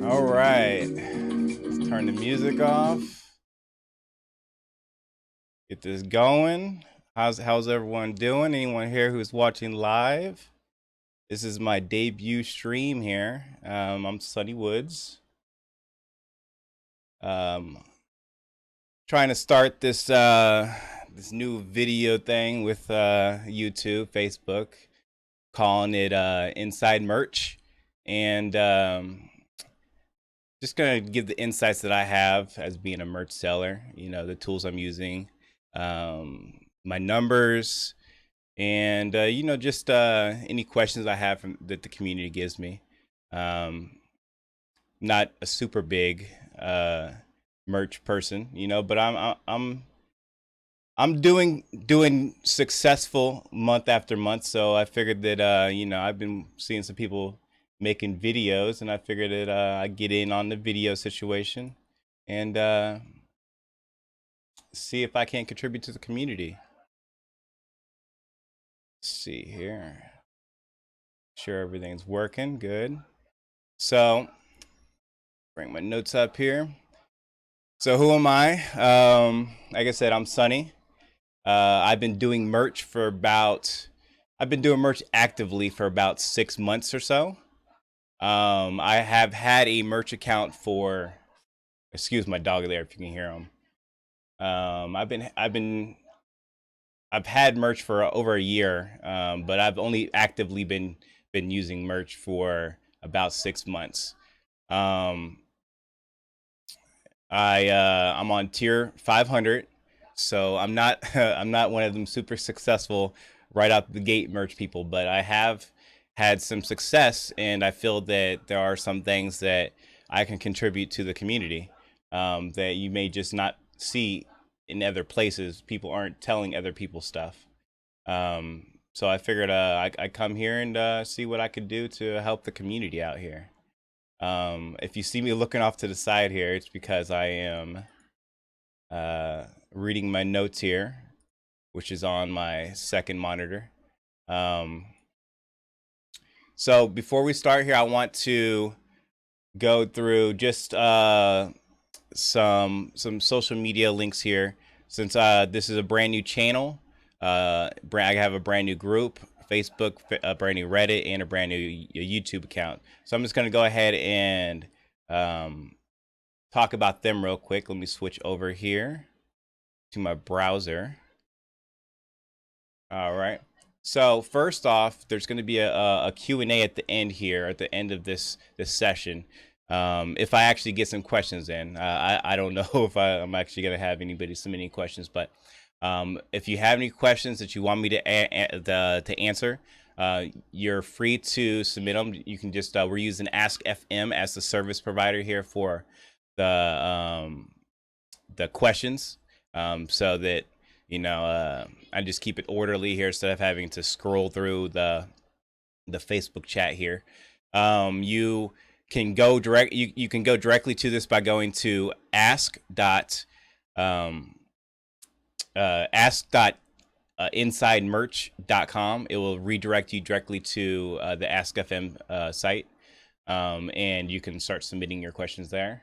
All right, let's turn the music off. Get this going. How's everyone doing? Anyone here who's watching live? This is my debut stream here. I'm Sunny Woods. Trying to start this new video thing with YouTube, Facebook, calling it Inside Merch, and just gonna give the insights that I have as being a merch seller. You know, the tools I'm using, my numbers, and you know, just any questions I have that the community gives me. Not a super big merch person, you know, but I'm doing successful month after month. So I figured that you know, I've been seeing some people making videos, and I figured that I get in on the video situation and see if I can contribute to the community. Let's see here. Sure everything's working good. So bring my notes up here. So who am I? Like I said, I'm Sunny. I've been doing merch for about I've been doing merch actively for about 6 months or so. I have had a merch account for, excuse my dog there if you can hear him. I've had merch for over a year, but I've only actively been using merch for about 6 months. Um, I'm on tier 500, so I'm not I'm not one of them super successful right out the gate merch people, but I have had some success, and I feel that there are some things that I can contribute to the community that you may just not see in other places. People aren't telling other people stuff. So I figured I come here and see what I could do to help the community out here. If you see me looking off to the side here, it's because I am reading my notes here, which is on my second monitor. Um, so before we start here, I want to go through just some social media links here, since this is a brand new channel. I have a brand new group, Facebook, a brand new Reddit, and a brand new YouTube account. So I'm just going to go ahead and talk about them real quick. Let me switch over here to my browser. All right. So first off, there's going to be a Q&A at the end here, at the end of this session. If I actually get some questions in, I don't know if I'm actually going to have anybody submitting questions, but if you have any questions that you want me to answer, you're free to submit them. You can just we're using Ask FM as the service provider here for the questions, so that you know I just keep it orderly here instead of having to scroll through the Facebook chat here. You can go you can go directly to this by going to ask.insidemerch.com. It will redirect you directly to the Ask FM site, and you can start submitting your questions there.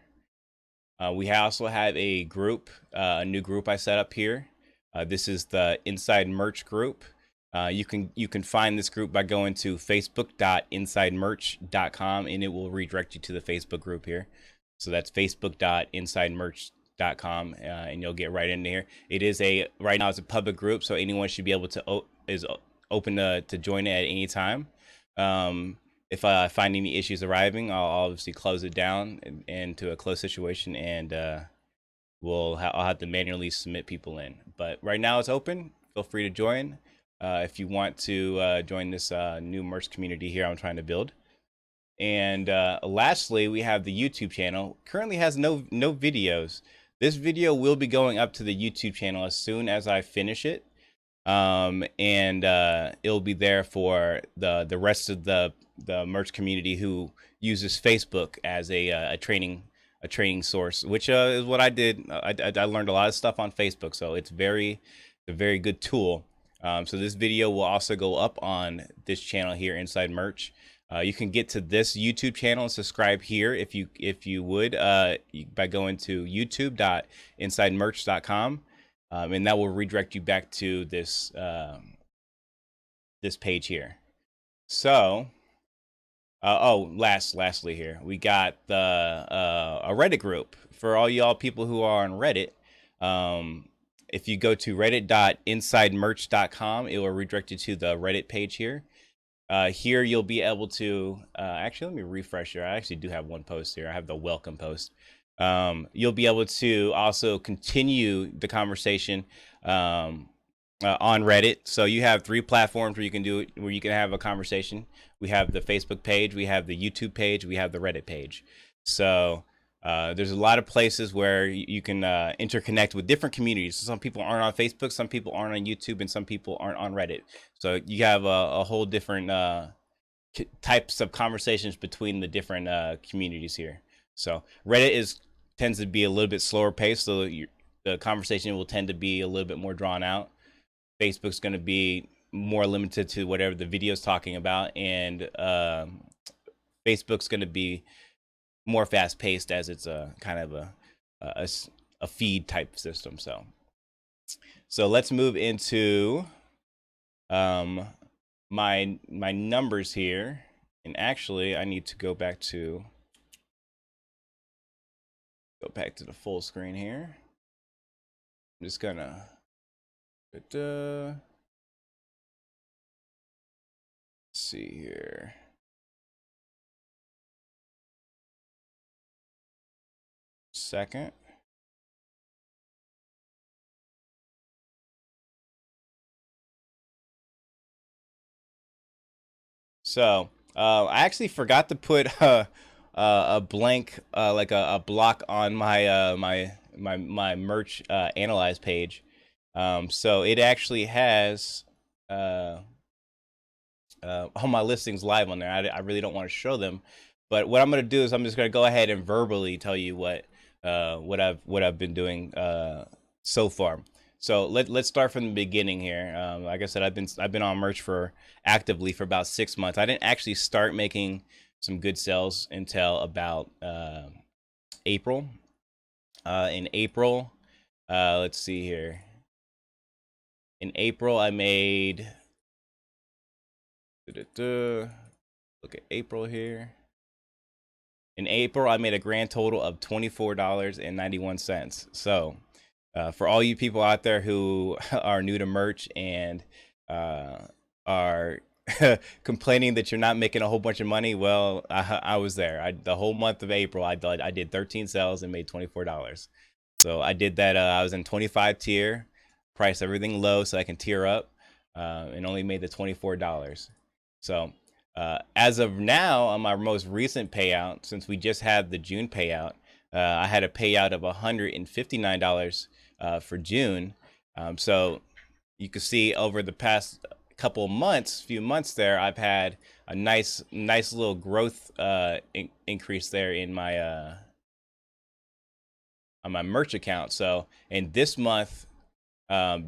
We also have a group, a new group I set up here. This is the Inside Merch group. You can find this group by going to facebook.insidemerch.com, and it will redirect you to the Facebook group here. So that's facebook.insidemerch.com, and you'll get right in there. It is right now it's a public group, so anyone should be able to is open to join it at any time. If I find any issues arriving, I'll obviously close it down into a closed situation, and I'll have to manually submit people in. But right now it's open. Feel free to join if you want to join this new merch community here I'm trying to build. And lastly, we have the YouTube channel. Currently has no videos. This video will be going up to the YouTube channel as soon as I finish it. And it'll be there for the rest of the merch community who uses Facebook as a training source, which is what I did. I learned a lot of stuff on Facebook, so it's a very good tool. So this video will also go up on this channel here, Inside Merch. You can get to this YouTube channel and subscribe here if you would by going to youtube.insidemerch.com, and that will redirect you back to this this page here. So, lastly here, we got the a Reddit group for all y'all people who are on Reddit. If you go to reddit.insidemerch.com, it will redirect you to the Reddit page here. Here you'll be able to actually, let me refresh here. I actually do have one post here. I have the welcome post. You'll be able to also continue the conversation on Reddit. So you have 3 platforms where you can do it, where you can have a conversation. We have the Facebook page, we have the YouTube page, we have the Reddit page. So there's a lot of places where you can interconnect with different communities. Some people aren't on Facebook, some people aren't on YouTube, and some people aren't on Reddit. So you have a whole different types of conversations between the different communities here. So Reddit tends to be a little bit slower paced, so the conversation will tend to be a little bit more drawn out. Facebook's going to be more limited to whatever the video is talking about, and Facebook's going to be more fast paced as it's a kind of a feed type system. So let's move into my numbers here, and actually I need to go back to the full screen here. I'm just gonna let's see here. Second. So I actually forgot to put a blank like a block on my my merch analyze page. So it actually has all my listings live on there. I really don't want to show them, but what I'm going to do is I'm just going to go ahead and verbally tell you what I've been doing so far. So let's start from the beginning here. Like I said, I've been on merch actively for about 6 months. I didn't actually start making some good sales until about April. In April, let's see here. In April, I made. Look at April here. In April, I made a grand total of $24.91. So, for all you people out there who are new to merch and are complaining that you're not making a whole bunch of money, well, I was there. The whole month of April, I did 13 sales and made $24. So I did that. I was in 25 tier, priced everything low so I can tier up, and only made the $24. So as of now, on my most recent payout, since we just had the June payout, I had a payout of $159 for June. So you can see over the past few months there, I've had a nice little growth increase there in my on my merch account. So in this month,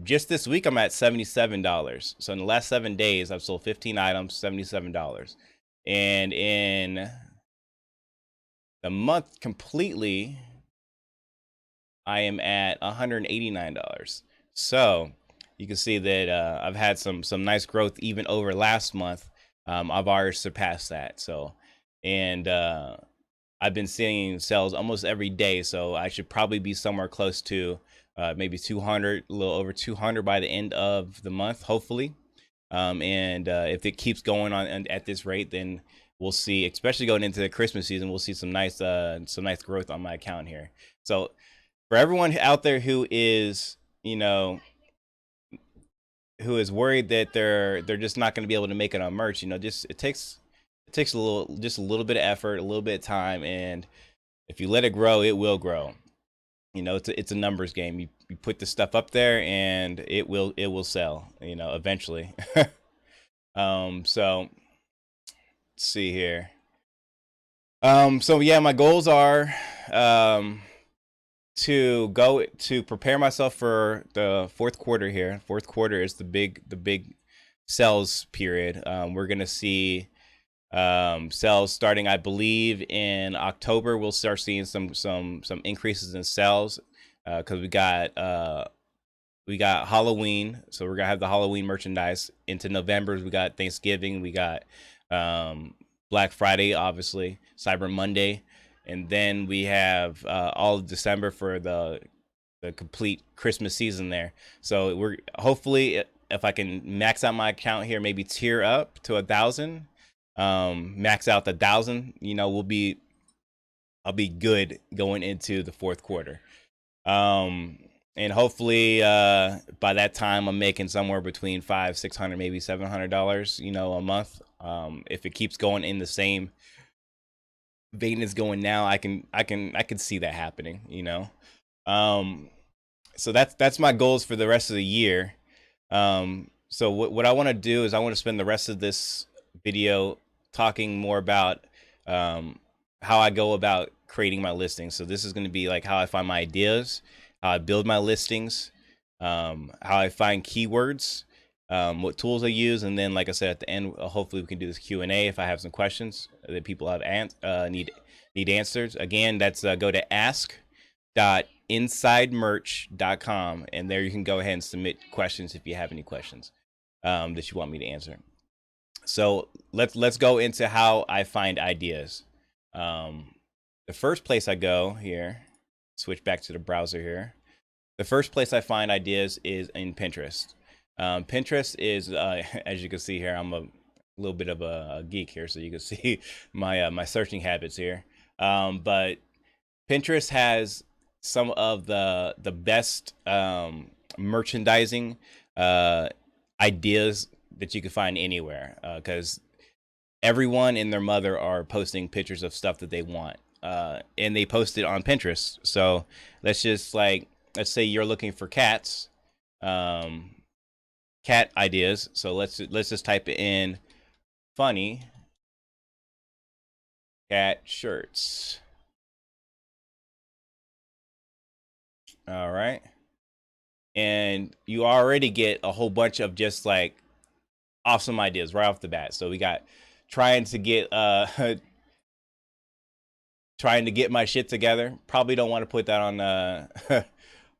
just this week, I'm at $77. So in the last 7 days, I've sold 15 items, $77. And in the month completely, I am at $189. So you can see that I've had some nice growth even over last month. I've already surpassed that. So, and I've been seeing sales almost every day. So I should probably be somewhere close to maybe 200, a little over 200 by the end of the month, hopefully. And if it keeps going on at this rate, then we'll see, especially going into the Christmas season, we'll see some nice growth on my account here. So for everyone out there who is, who is worried that they're just not going to be able to make it on merch, just it takes a little bit of effort, a little bit of time, and if you let it grow, it will grow. It's a numbers game. You put the stuff up there and it will sell, eventually. So let's see here. So yeah, my goals are to prepare myself for the fourth quarter here. Fourth quarter is the big sales period. We're gonna see Sales starting, I believe, in October. We'll start seeing some increases in sales because we got Halloween, so we're gonna have the Halloween merchandise into November. We got Thanksgiving, we got Black Friday, obviously, Cyber Monday, and then we have all of December for the complete Christmas season there. So we're hopefully, if I can max out my account here, maybe tier up to 1,000, max out the 1,000. I'll be good going into the fourth quarter. And hopefully by that time I'm making somewhere between $500-600, maybe $700, a month. If it keeps going in the same vein as going now, I can see that happening. So that's my goals for the rest of the year. So what I want to do is I want to spend the rest of this video talking more about how I go about creating my listings. So this is going to be like how I find my ideas, how I build my listings, how I find keywords, what tools I use, and then, like I said, at the end, hopefully we can do this Q&A if I have some questions that people have need answers. Again, that's go to ask.insidemerch.com, and there you can go ahead and submit questions if you have any questions that you want me to answer. So let's go into how I find ideas. The first place I go here, switch back to the browser here. The first place I find ideas is in Pinterest. Pinterest is, as you can see here, I'm a little bit of a geek here, so you can see my searching habits here. But Pinterest has some of the best merchandising ideas that you can find anywhere, because everyone and their mother are posting pictures of stuff that they want, and they post it on Pinterest. So let's say you're looking for cat ideas. So let's just type in funny cat shirts. All right. And you already get a whole bunch of just like awesome ideas right off the bat. So we got trying to get my shit together. Probably don't want to put that on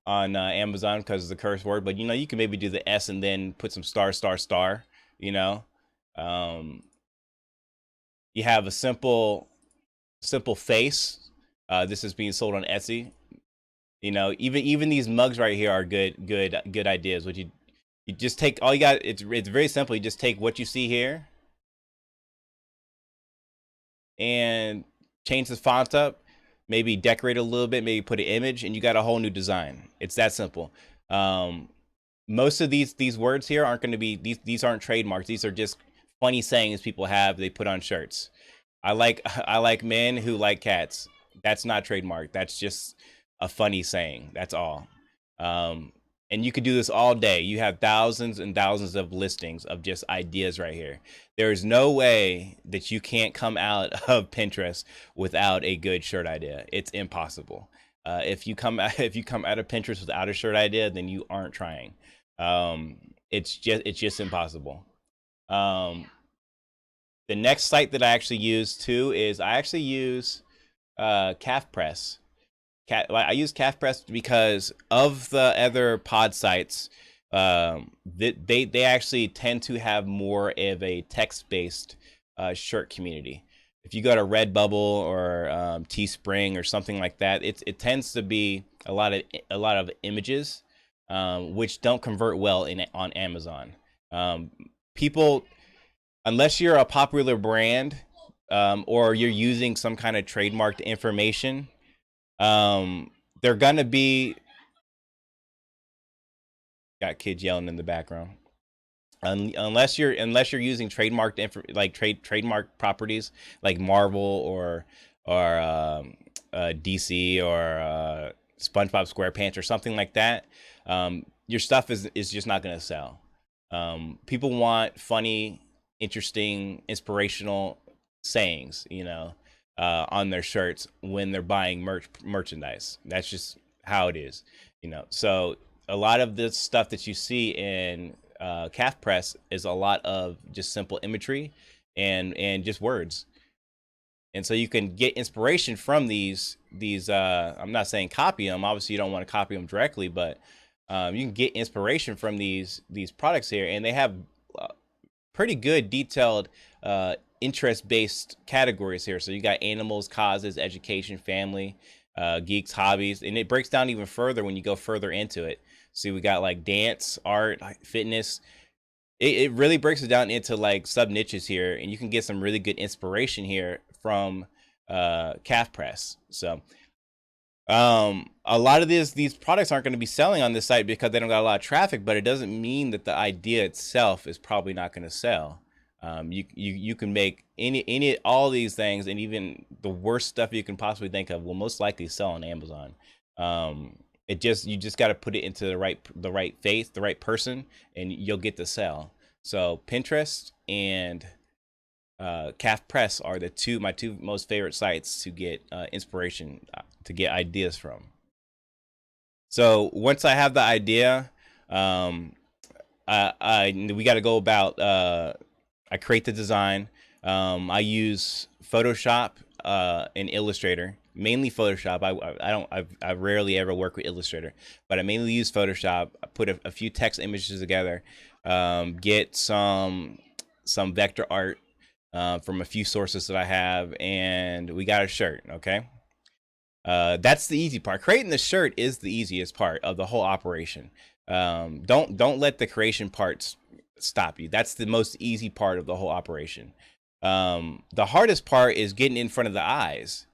on Amazon because it's a curse word, but you can maybe do the S and then put some star. You have a simple face. This is being sold on Etsy. Even these mugs right here are good ideas. What you just take, all you got, it's very simple. You just take what you see here and change the font up, maybe decorate a little bit, maybe put an image, and you got a whole new design. It's that simple. Most of these words here aren't going to be, these aren't trademarks. These are just funny sayings people have, they put on shirts. I like men who like cats. That's not trademark. That's just a funny saying. That's all. And you could do this all day. You have thousands and thousands of listings of just ideas right here. There is no way that you can't come out of Pinterest without a good shirt idea. It's impossible. If you come out of Pinterest without a shirt idea, then you aren't trying. It's just impossible. The next site that I actually use too is I actually use Calf Press. I use Calf Press because of the other pod sites. They actually tend to have more of a text-based shirt community. If you go to Redbubble or Teespring or something like that, it tends to be a lot of images, which don't convert well on Amazon. People, unless you're a popular brand or you're using some kind of trademarked information, they're gonna be, got kids yelling in the background. Unless you're using trademarked trademark properties like Marvel or DC or SpongeBob SquarePants or something like that, your stuff is just not gonna sell. People want funny, interesting, inspirational sayings, on their shirts when they're buying merchandise. That's just how it is, So a lot of this stuff that you see in Calf Press is a lot of just simple imagery and just words. And so you can get inspiration from these I'm not saying copy them. Obviously you don't want to copy them directly, but you can get inspiration from these products here, and they have uh, pretty good detailed interest-based categories here. So you got animals, causes, education, family, geeks, hobbies, and it breaks down even further when you go further into it. See, we got like dance, art, fitness. It really breaks it down into like sub niches here, and you can get some really good inspiration here from calf press. So a lot of these products aren't going to be selling on this site because they don't got a lot of traffic, but it doesn't mean that the idea itself is probably not going to sell. You can make any all these things, and even the worst stuff you can possibly think of will most likely sell on Amazon. You just got to put it into the right face, the right person, and you'll get the sell. So Pinterest and Calf Press are my two most favorite sites to get inspiration, to get ideas from. So once I have the idea, we got to go about. I create the design. I use Photoshop and Illustrator, mainly Photoshop. I rarely ever work with Illustrator, but I mainly use Photoshop. I put a few text images together, get some vector art from a few sources that I have, and we got a shirt. Okay. That's the easy part. Creating the shirt is the easiest part of the whole operation. Don't let the creation parts stop you. That's the most easy part of the whole operation. The hardest part is getting in front of the eyes,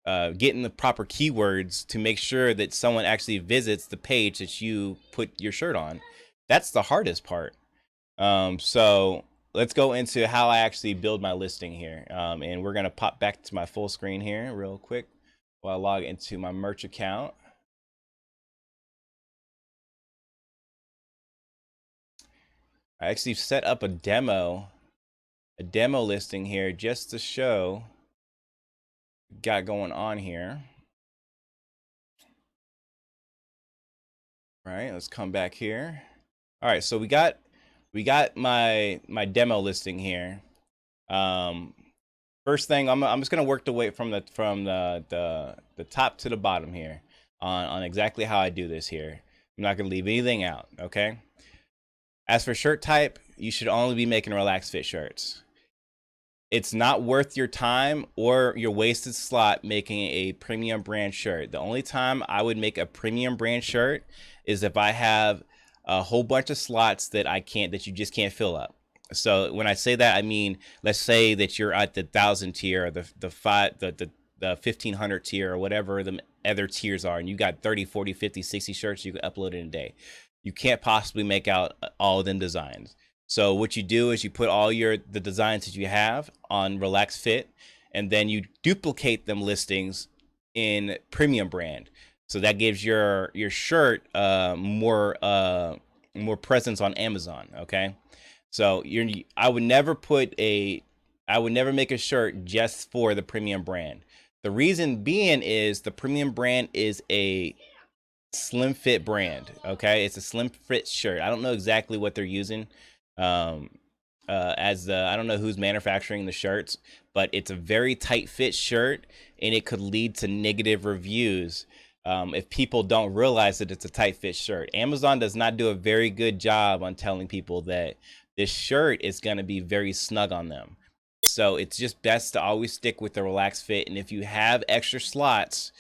getting the proper keywords to make sure that someone actually visits the page that you put your shirt on. That's the hardest part. So let's go into how I actually build my listing here. And we're gonna pop back to my full screen here real quick while I log into my merch account. I actually set up a demo listing here just to show what got going on here. All right, let's come back here. All right, so we got my demo listing here. First thing, I'm just gonna work the way from the top to the bottom here on exactly how I do this here. I'm not gonna leave anything out, okay? As for shirt type, you should only be making relaxed fit shirts. It's not worth your time or your wasted slot making a premium brand shirt. The only time I would make a premium brand shirt is if I have a whole bunch of slots that you just can't fill up. So when I say that, I mean, let's say that you're at the 1,000 tier, or the 1,500 tier, or whatever the other tiers are, and you got 30, 40, 50, 60 shirts you can upload in a day. You can't possibly make out all of them designs. So what you do is you put all the designs that you have on Relax Fit, and then you duplicate them listings in premium brand. So that gives your shirt more presence on Amazon. Okay. So I would never make a shirt just for the premium brand. The reason being is the premium brand is a slim fit brand. Okay, it's a slim fit shirt. I don't know exactly what they're using. I don't know who's manufacturing the shirts, but it's a very tight fit shirt, and it could lead to negative reviews if people don't realize that it's a tight fit shirt. Amazon does not do a very good job on telling people that this shirt is going to be very snug on them. So it's just best to always stick with the relaxed fit. And if you have extra slots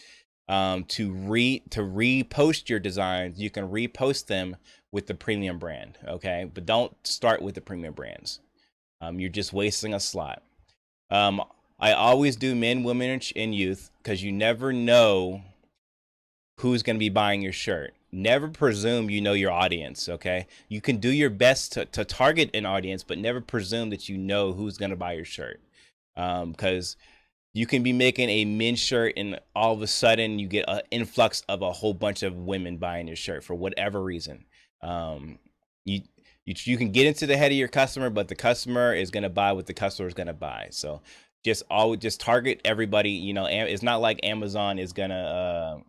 to repost your designs, you can repost them with the premium brand. Okay, but don't start with the premium brands. You're just wasting a slot. I always do men, women, and youth, because you never know who's going to be buying your shirt. Never presume you know your audience. Okay, you can do your best to target an audience, but never presume that you know who's going to buy your shirt, because you can be making a men's shirt and all of a sudden you get an influx of a whole bunch of women buying your shirt for whatever reason. You can get into the head of your customer, but the customer is going to buy what the customer is going to buy. So just target everybody. You know, it's not like Amazon is going to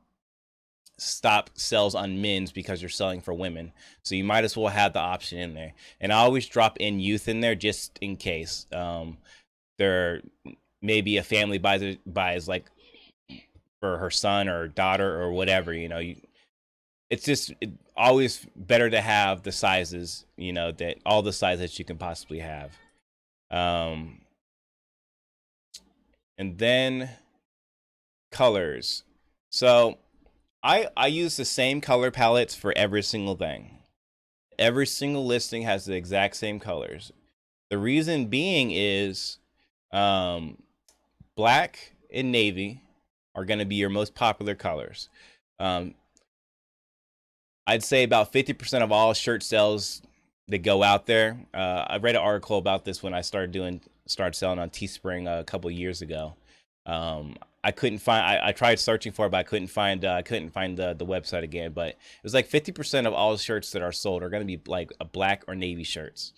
stop sales on men's because you're selling for women. So you might as well have the option in there. And I always drop in youth in there just in case. they're maybe a family buys like for her son or daughter or whatever, it's just always better to have the sizes, that all the sizes that you can possibly have. And then colors. So I use the same color palettes for every single thing. Every single listing has the exact same colors. The reason being is black and navy are going to be your most popular colors. I'd say about 50% of all shirt sales that go out there. I read an article about this when I started selling on Teespring a couple years ago. I couldn't find. I tried searching for it, but I couldn't find. I couldn't find the website again. But it was like 50% of all shirts that are sold are going to be like a black or navy shirts.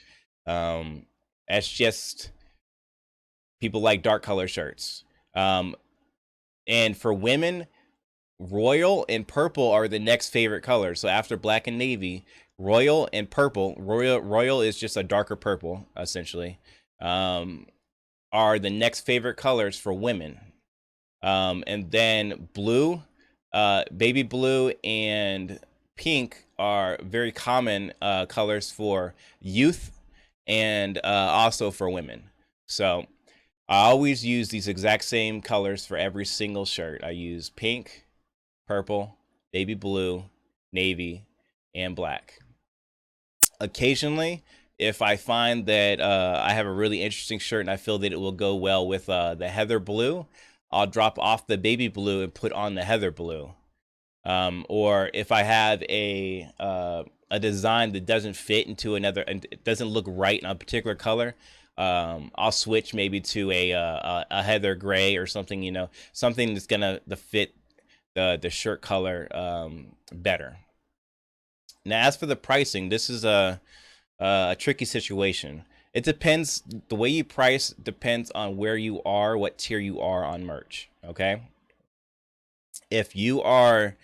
That's just people like dark color shirts. And for women, royal and purple are the next favorite colors. So after black and navy, royal and purple. Royal is just a darker purple, essentially. Are the next favorite colors for women. And then blue, baby blue, and pink are very common colors for youth and also for women. So I always use these exact same colors for every single shirt. I use pink, purple, baby blue, navy, and black. Occasionally, if I find that I have a really interesting shirt and I feel that it will go well with the heather blue, I'll drop off the baby blue and put on the heather blue. Or if I have a design that doesn't fit into another and it doesn't look right on a particular color, I'll switch maybe to a heather gray or something, something that's gonna fit the shirt color better. Now, as for the pricing, this is a tricky situation. It depends. The way you price depends on where you are, what tier you are on merch. Okay. If you are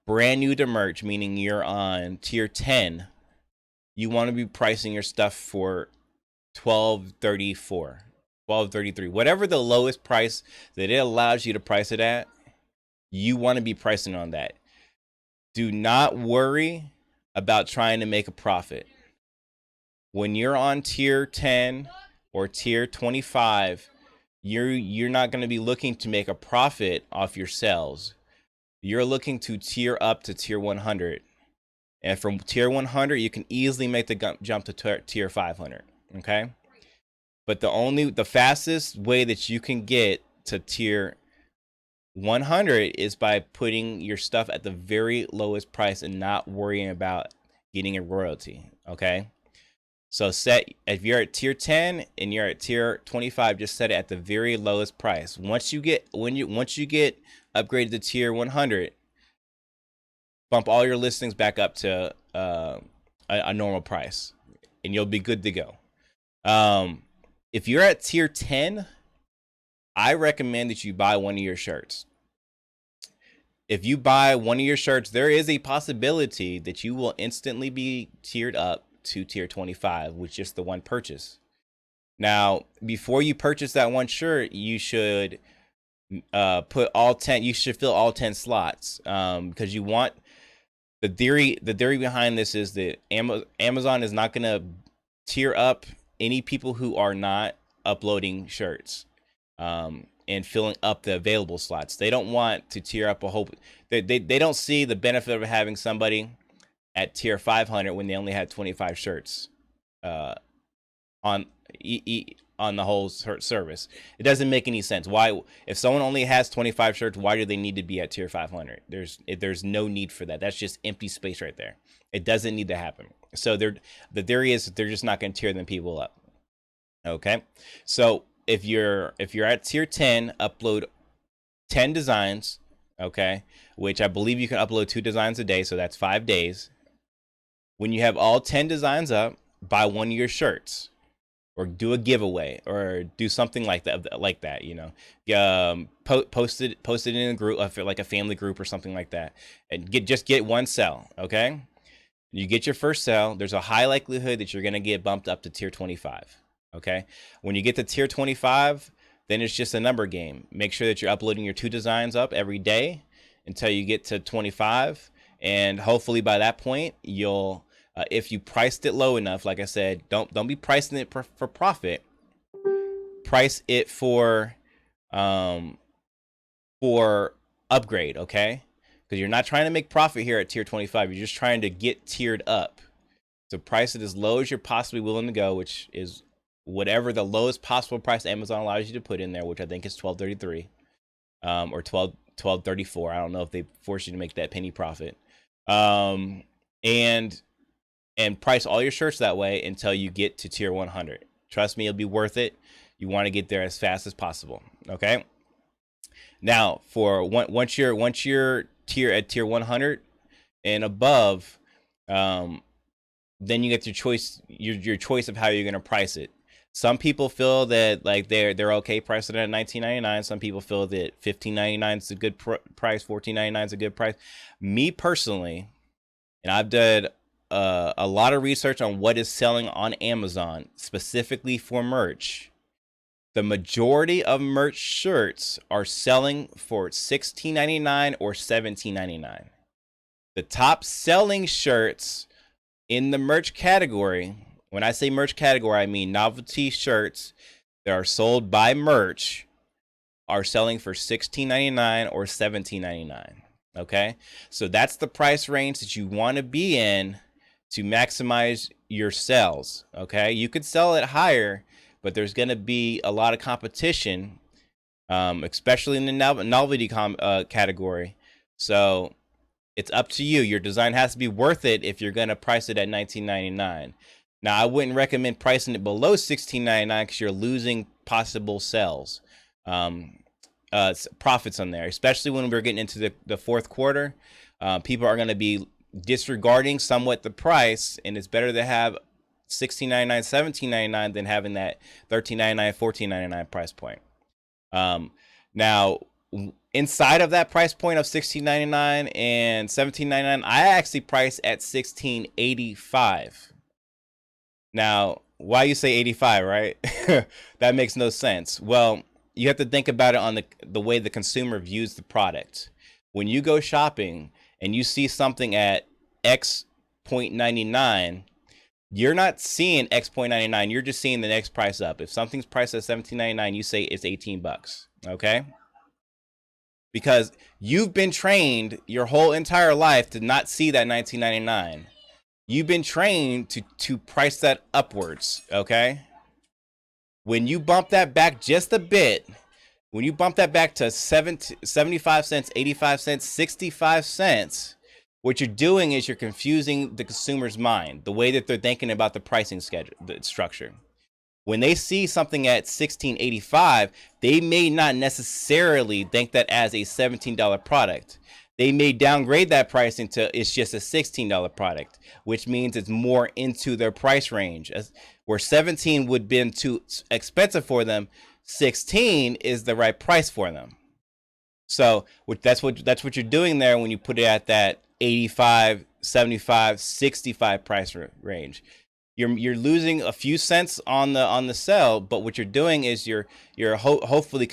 brand new to merch, meaning you're on tier 10, you want to be pricing your stuff for $12.34, $12.33, whatever the lowest price that it allows you to price it at. You want to be pricing on that. Do not worry about trying to make a profit. When you're on tier 10 or tier 25, you're not going to be looking to make a profit off your sales. You're looking to tier up to tier 100. And from tier 100, you can easily make the jump to tier 500. Okay? But the fastest way that you can get to tier 100 is by putting your stuff at the very lowest price and not worrying about getting a royalty. Okay? So if you're at tier 10 and you're at tier 25, just set it at the very lowest price. Once you get upgraded to tier 100, bump all your listings back up to a normal price, and you'll be good to go. If you're at tier 10, I recommend that you buy one of your shirts. If you buy one of your shirts, there is a possibility that you will instantly be tiered up to tier 25 with just the one purchase. Now, before you purchase that one shirt, you should put all 10. You should fill all 10 slots because you want the theory behind this is that Amazon is not going to tier up any people who are not uploading shirts and filling up the available slots. They don't want to tier up a whole. They don't see the benefit of having somebody at tier 500 when they only had 25 shirts on the whole service. It doesn't make any sense. Why, if someone only has 25 shirts, why do they need to be at tier 500? There's no need for that. That's just empty space right there. It doesn't need to happen. So the theory is that they're just not going to tear them people up. Okay, so if you're at tier 10, upload 10 designs. Okay, which I believe you can upload 2 designs a day, so that's 5 days. When you have all 10 designs up, buy one of your shirts, or do a giveaway, or do something like that. Post it in a group, like a family group or something like that, and get one sell. Okay, you get your first sell. There's a high likelihood that you're gonna get bumped up to tier 25. Okay. When you get to tier 25, then it's just a number game. Make sure that you're uploading your 2 designs up every day until you get to 25. And hopefully by that point, you'll, if you priced it low enough, like I said, don't be pricing it for profit. Price it for upgrade, okay? Because you're not trying to make profit here at tier 25. You're just trying to get tiered up. So price it as low as you're possibly willing to go, which is whatever the lowest possible price Amazon allows you to put in there, which I think is $12.33 or $12.34. I don't know if they force you to make that penny profit. And price all your shirts that way until you get to tier 100. Trust me, it'll be worth it. You want to get there as fast as possible. Okay. Now, for once you're tier 100 and above, then you get your choice of how you're going to price it. Some people feel that like they're okay pricing it at $19.99. Some people feel that $15.99 is a good price, $14.99 is a good price. Me personally, and I've done a lot of research on what is selling on Amazon specifically for merch. The majority of merch shirts are selling for $16.99 or $17.99. The top selling shirts in the merch category, when I say merch category, I mean novelty shirts that are sold by merch, are selling for $16.99 or $17.99. Okay, so that's the price range that you want to be in to maximize your sales. Okay, you could sell it higher, but there's going to be a lot of competition, especially in the novelty category. So it's up to you. Your design has to be worth it if you're going to price it at $19.99. Now, I wouldn't recommend pricing it below $16.99 because you're losing possible sales, profits on there, especially when we're getting into the fourth quarter. People are going to be disregarding somewhat the price, and it's better to have $16.99, $17.99 than having that $13.99, $14.99 price point. Now, inside of that price point of $16.99 and $17.99, I actually price at $16.85. Now, why you say 85, right? That makes no sense. Well, you have to think about it on the way the consumer views the product. When you go shopping and you see something at X.99, you're not seeing X.99. You're just seeing the next price up. If something's priced at $17.99, you say it's $18. Okay? Because you've been trained your whole entire life to not see that $19.99. You've been trained to price that upwards. Okay? When you bump that back just a bit, when you bump that back to 75 cents, 85 cents, 65 cents, what you're doing is you're confusing the consumer's mind, the way that they're thinking about the pricing schedule, the structure. When they see something at $16.85, they may not necessarily think that as a $17 product. They may downgrade that pricing to it's just a $16 product, which means it's more into their price range. Where 17 would have been too expensive for them, 16 is the right price for them. So that's what you're doing there when you put it at that 85, 75, 65 price range. You're losing a few cents on the sell, but what you're doing is you're hopefully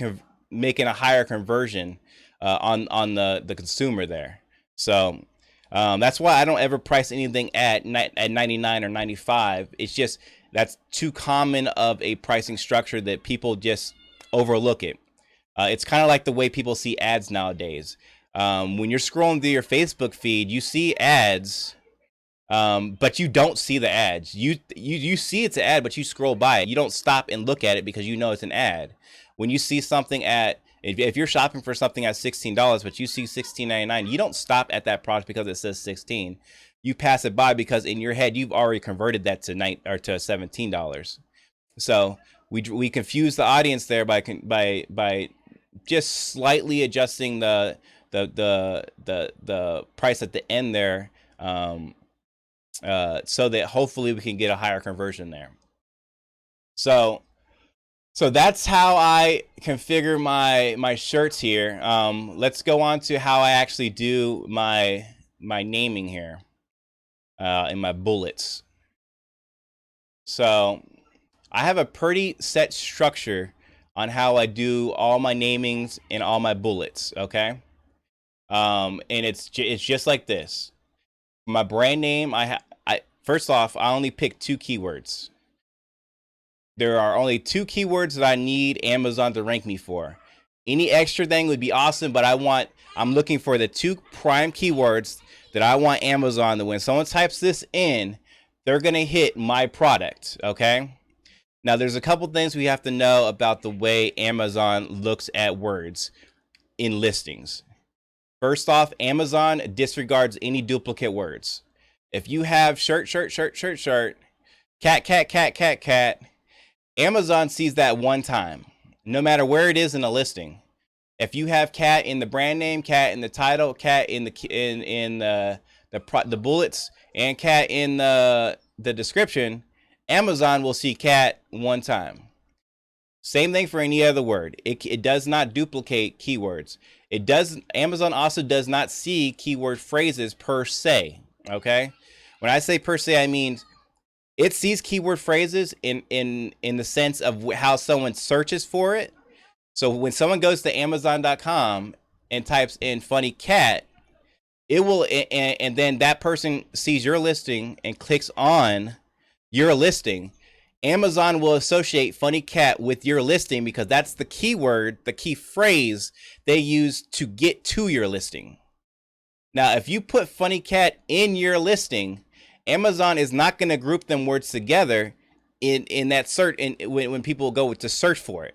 making a higher conversion on the consumer there. So that's why I don't ever price anything at 99 or 95. It's just that's too common of a pricing structure that people just overlook it. It's kind of like the way people see ads nowadays. When you're scrolling through your Facebook feed, you see ads, but you don't see the ads. You see it's an ad, but you scroll by it. You don't stop and look at it because you know it's an ad. When you see something if you're shopping for something at $16, but you see $16.99, you don't stop at that product because it says 16. You pass it by because in your head you've already converted that to $17. So we confuse the audience there by just slightly adjusting the price at the end there, so that hopefully we can get a higher conversion there. So that's how I configure my shirts here. Let's go on to how I actually do my naming here in my bullets. So I have a pretty set structure on how I do all my namings and all my bullets. Okay. And it's just like this. My brand name, I first off, I only pick 2 keywords. There are only 2 keywords that I need Amazon to rank me for. Any extra thing would be awesome, but I'm looking for the 2 prime keywords that I want Amazon that when someone types this in, they're going to hit my product, okay? Now, there's a couple things we have to know about the way Amazon looks at words in listings. First off, Amazon disregards any duplicate words. If you have shirt, cat, Amazon sees that one time, no matter where it is in a listing. If you have cat in the brand name, cat in the title, cat in the bullets, and cat in the description, Amazon will see cat one time. Same thing for any other word. It does not duplicate keywords. Amazon also does not see keyword phrases per se. Okay, when I say per se, I mean it sees keyword phrases in the sense of how someone searches for it. So when someone goes to Amazon.com and types in funny cat, it will, and then that person sees your listing and clicks on your listing. Amazon will associate funny cat with your listing because that's the keyword, the key phrase they use to get to your listing. Now, if you put funny cat in your listing, Amazon is not going to group them words together in that search when people go to search for it.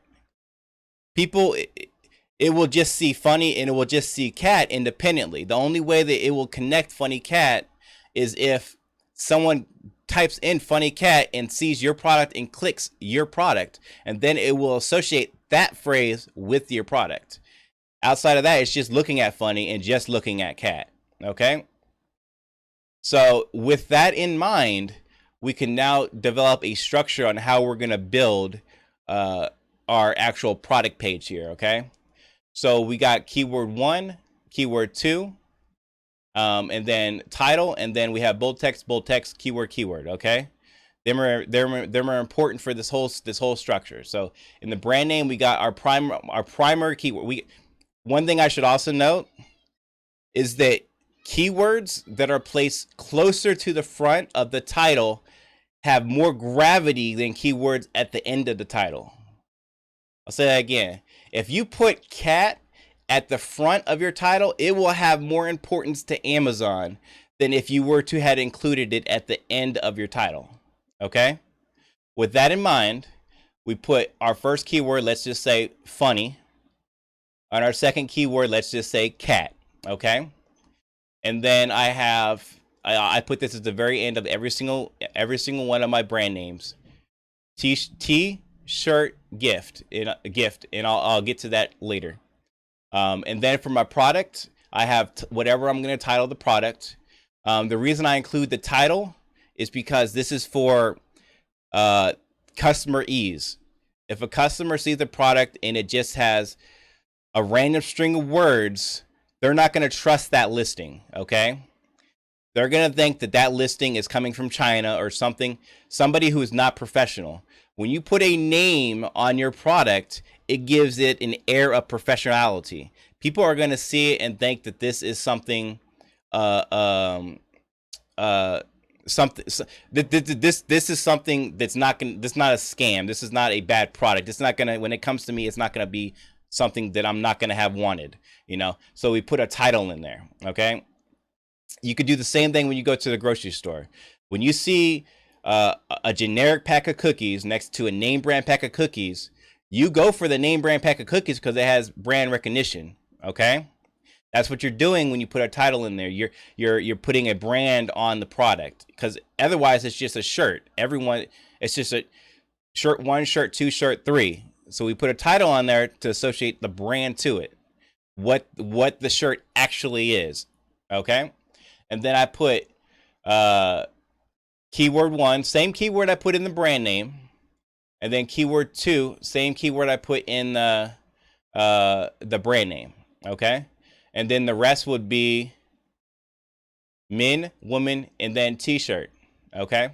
It will just see funny and it will just see cat independently. The only way that it will connect funny cat is if someone types in funny cat and sees your product and clicks your product, and then it will associate that phrase with your product. Outside of that, it's just looking at funny and just looking at cat. Okay. So with that in mind, we can now develop a structure on how we're going to build our actual product page here. Okay. So we got keyword 1, keyword 2, and then title, and then we have bold text, keyword. Okay. Them are important for this whole structure. So in the brand name, we got our primary keyword. One thing I should also note is that keywords that are placed closer to the front of the title have more gravity than keywords at the end of the title. I'll say that again. If you put cat at the front of your title, it will have more importance to Amazon than if you were to have included it at the end of your title. Okay? With that in mind, we put our first keyword, let's just say funny. On our second keyword, let's just say cat. Okay? And then I put this at the very end of every single one of my brand names. T-shirt gift, and I'll get to that later. And then for my product, I have whatever I'm going to title the product. The reason I include the title is because this is for customer ease. If a customer sees the product and it just has a random string of words, they're not going to trust that listing, okay? They're going to think that listing is coming from China or somebody who is not professional. When you put a name on your product, it gives it an air of professionality. People are going to see it and think that this is something, this is something that's not a scam. This is not a bad product. It's not gonna, when it comes to me, it's not gonna be something that I'm not gonna have wanted. So we put a title in there. Okay. You could do the same thing when you go to the grocery store. When you see a generic pack of cookies next to a name brand pack of cookies, you go for the name brand pack of cookies because it has brand recognition. Okay. That's what you're doing when you put a title in there. You're putting a brand on the product, because otherwise it's just a shirt. It's just a shirt 1, shirt 2, shirt 3. So we put a title on there to associate the brand to it, what the shirt actually is. Okay. And then I put keyword 1, same keyword I put in the brand name, and then keyword 2, same keyword I put in the brand name. Okay. And then the rest would be men, woman, and then t-shirt. Okay.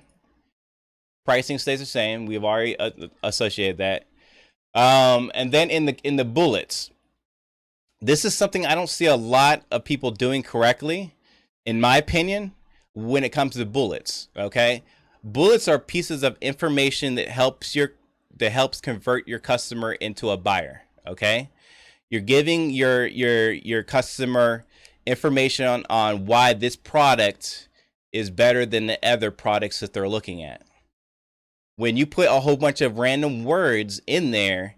Pricing stays the same. We've already associated that. And then in the bullets, this is something I don't see a lot of people doing correctly, in my opinion, when it comes to bullets. Okay, bullets are pieces of information that helps convert your customer into a buyer. Okay, you're giving your customer information on why this product is better than the other products that they're looking at. When you put a whole bunch of random words in there,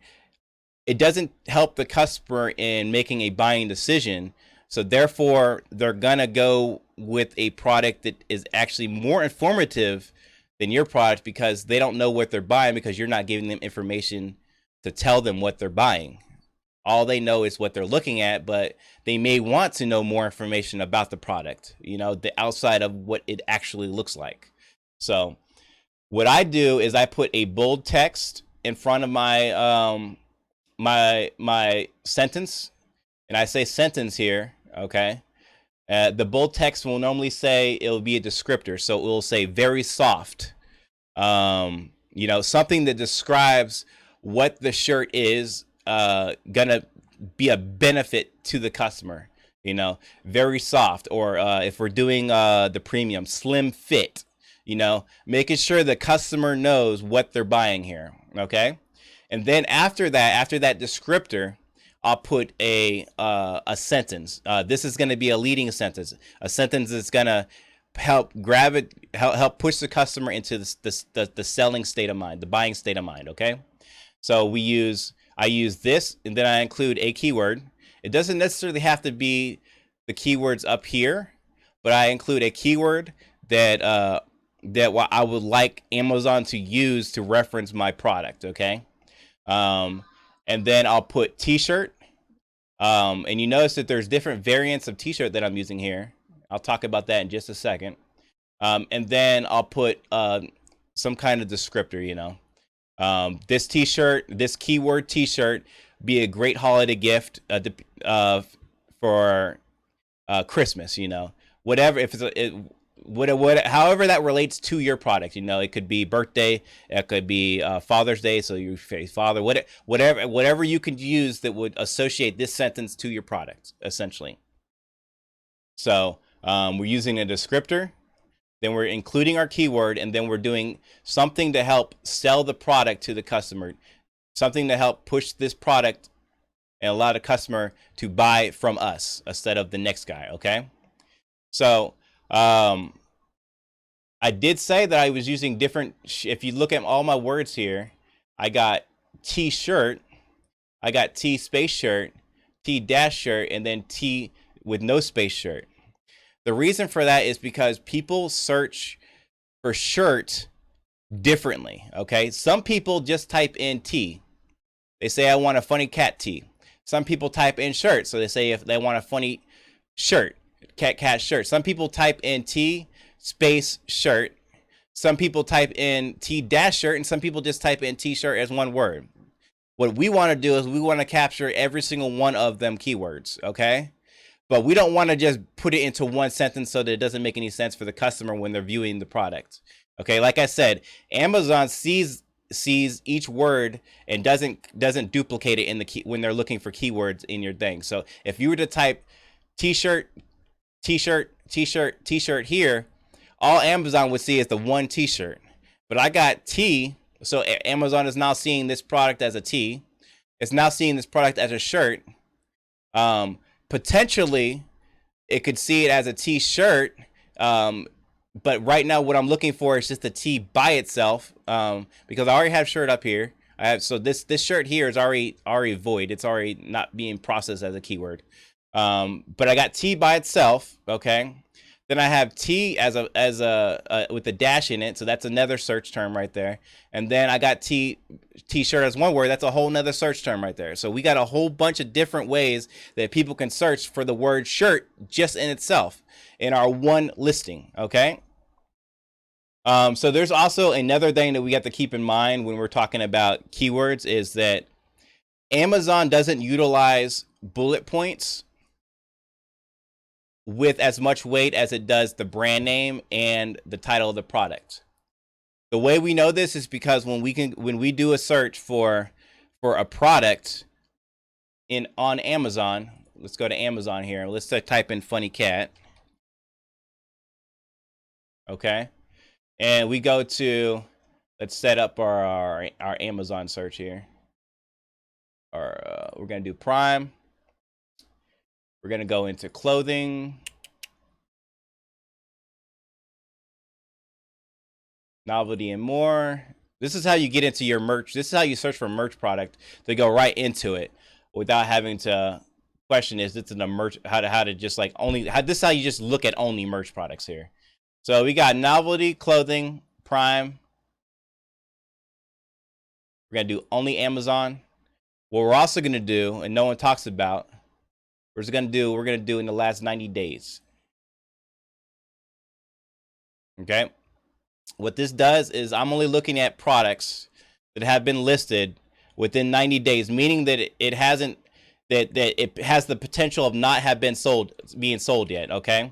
it doesn't help the customer in making a buying decision. So therefore, they're gonna go with a product that is actually more informative than your product, because they don't know what they're buying, because you're not giving them information to tell them what they're buying. All they know is what they're looking at, but they may want to know more information about the product, the outside of what it actually looks like. So what I do is I put a bold text in front of my my sentence, and I say sentence here. Okay, the bold text will normally say, it'll be a descriptor, so it will say very soft. Something that describes what the shirt is gonna be a benefit to the customer. Very soft, or if we're doing the premium, slim fit. Making sure the customer knows what they're buying here. Okay, and then after that descriptor, I'll put a sentence. This is going to be a leading sentence, a sentence that's going to help help push the customer into the selling state of mind, the buying state of mind. Okay, so I use this, and then I include a keyword. It doesn't necessarily have to be the keywords up here, but I include a keyword that I would like Amazon to use to reference my product. Okay, and then I'll put t-shirt. And you notice that there's different variants of t-shirt that I'm using here. I'll talk about that in just a second. And then I'll put some kind of descriptor. This t-shirt, this keyword t-shirt, be a great holiday gift for Christmas. Whatever, if it's however that relates to your product. It could be birthday, it could be Father's Day, so you face father, whatever you can use that would associate this sentence to your product, essentially. So we're using a descriptor, then we're including our keyword, and then we're doing something to help sell the product to the customer, something to help push this product and allow the customer to buy from us instead of the next guy. Okay, so I did say that I was using different. If you look at all my words here, I got t-shirt, I got t space shirt, t dash shirt, and then t with no space shirt. The reason for that is because people search for shirt differently. Okay, some people just type in t. They say, I want a funny cat tee. Some people type in shirt, so they say if they want a funny shirt, cat shirt. Some people type in t space shirt. Some people type in t dash shirt, and some people just type in t-shirt as one word. What we want to do is we want to capture every single one of them keywords. Okay, but we don't want to just put it into one sentence so that it doesn't make any sense for the customer when they're viewing the product. Okay, like I said, Amazon sees each word and doesn't duplicate it in the when they're looking for keywords in your thing. So if you were to type t-shirt, t-shirt, t-shirt, t-shirt here, all Amazon would see is the one t-shirt. But I got T, so Amazon is now seeing this product as a T. It's now seeing this product as a shirt. Potentially, it could see it as a t-shirt. But right now, what I'm looking for is just the T by itself, because I already have shirt up here. So this shirt here is already void. It's already not being processed as a keyword. But I got T by itself. Okay. Then I have T as a with the dash in it, so that's another search term right there. And then I got t-shirt as one word. That's a whole nother search term right there. So we got a whole bunch of different ways that people can search for the word shirt just in itself in our one listing. Okay. So there's also another thing that we have to keep in mind when we're talking about keywords is that Amazon doesn't utilize bullet points with as much weight as it does the brand name and the title of the product. The way we know this is because when we do a search for a product on Amazon, let's go to Amazon here. Let's type in funny cat. Okay. And we go to, let's set up our Amazon search here. We're going to do Prime. We're going to go into clothing, novelty, and more. This is how you get into your merch. This is how you search for merch product to go right into it without having to question, is this in a merch, how to just like this is how you just look at only merch products here. So we got novelty, clothing, Prime. We're going to do only Amazon. What we're also going to do, and no one talks about, we're going to do in the last 90 days. Okay. What this does is I'm only looking at products that have been listed within 90 days, meaning that it hasn't, that it has the potential of not have been being sold yet. Okay.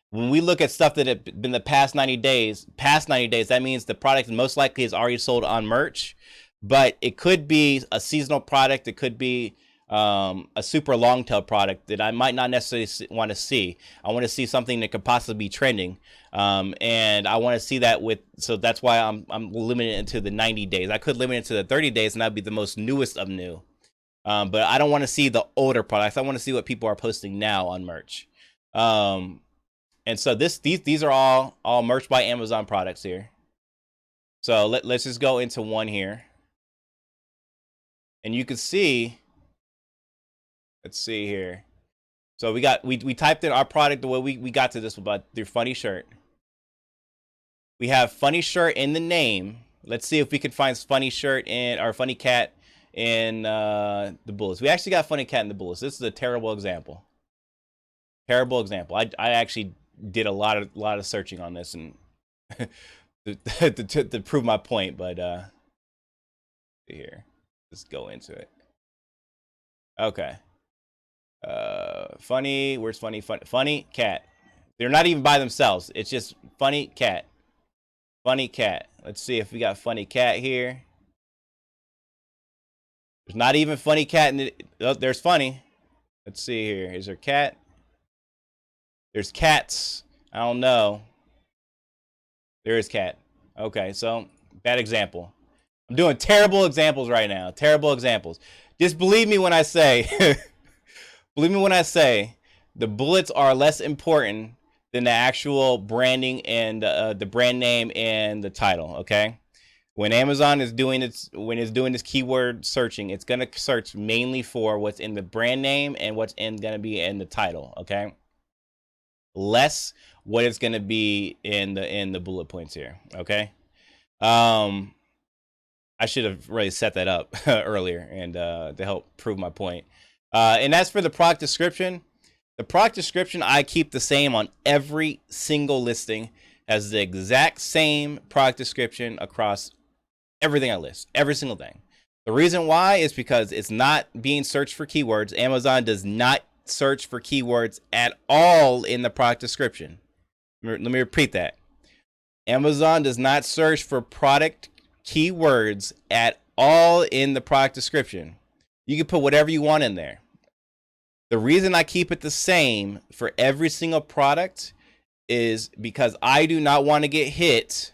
When we look at stuff that have been the past 90 days, that means the product most likely is already sold on merch, but it could be a seasonal product. It could be a super long tail product that I might not necessarily want to see. I want to see something that could possibly be trending. And I want to see that so that's why I'm limited into the 90 days. I could limit it to the 30 days and that'd be the most newest of new. But I don't want to see the older products. I want to see what people are posting now on merch. And so these are all merch by Amazon products here. So let's just go into one here. And you can see, let's see here. So we typed in our product. The way we got to this about through funny shirt. We have funny shirt in the name. Let's see if we could find funny shirt or funny cat in the bullets. We actually got funny cat in the bullets. This is a terrible example. Terrible example. I actually did a lot of searching on this and to prove my point, but here, let's go into it. Okay. Funny. Where's funny? Funny cat. They're not even by themselves. It's just funny cat. Funny cat. Let's see if we got funny cat here. There's not even funny cat in oh, there's funny. Let's see here. Is there cat? There's cats. I don't know. There is cat. Okay, so bad example. I'm doing terrible examples right now. Terrible examples. Just believe me when I say, believe me when I say, the bullets are less important than the actual branding and the brand name and the title. Okay, when Amazon is doing its this keyword searching, it's gonna search mainly for what's in the brand name and what's gonna be in the title. Okay, less what it's gonna be in the bullet points here. Okay, I should have really set that up earlier and to help prove my point. And as for the product description, I keep the same on every single listing, as the exact same product description across everything I list, every single thing. The reason why is because it's not being searched for keywords. Amazon does not search for keywords at all in the product description. Let me repeat that. Amazon does not search for product keywords at all in the product description. You can put whatever you want in there. The reason I keep it the same for every single product is because I do not want to get hit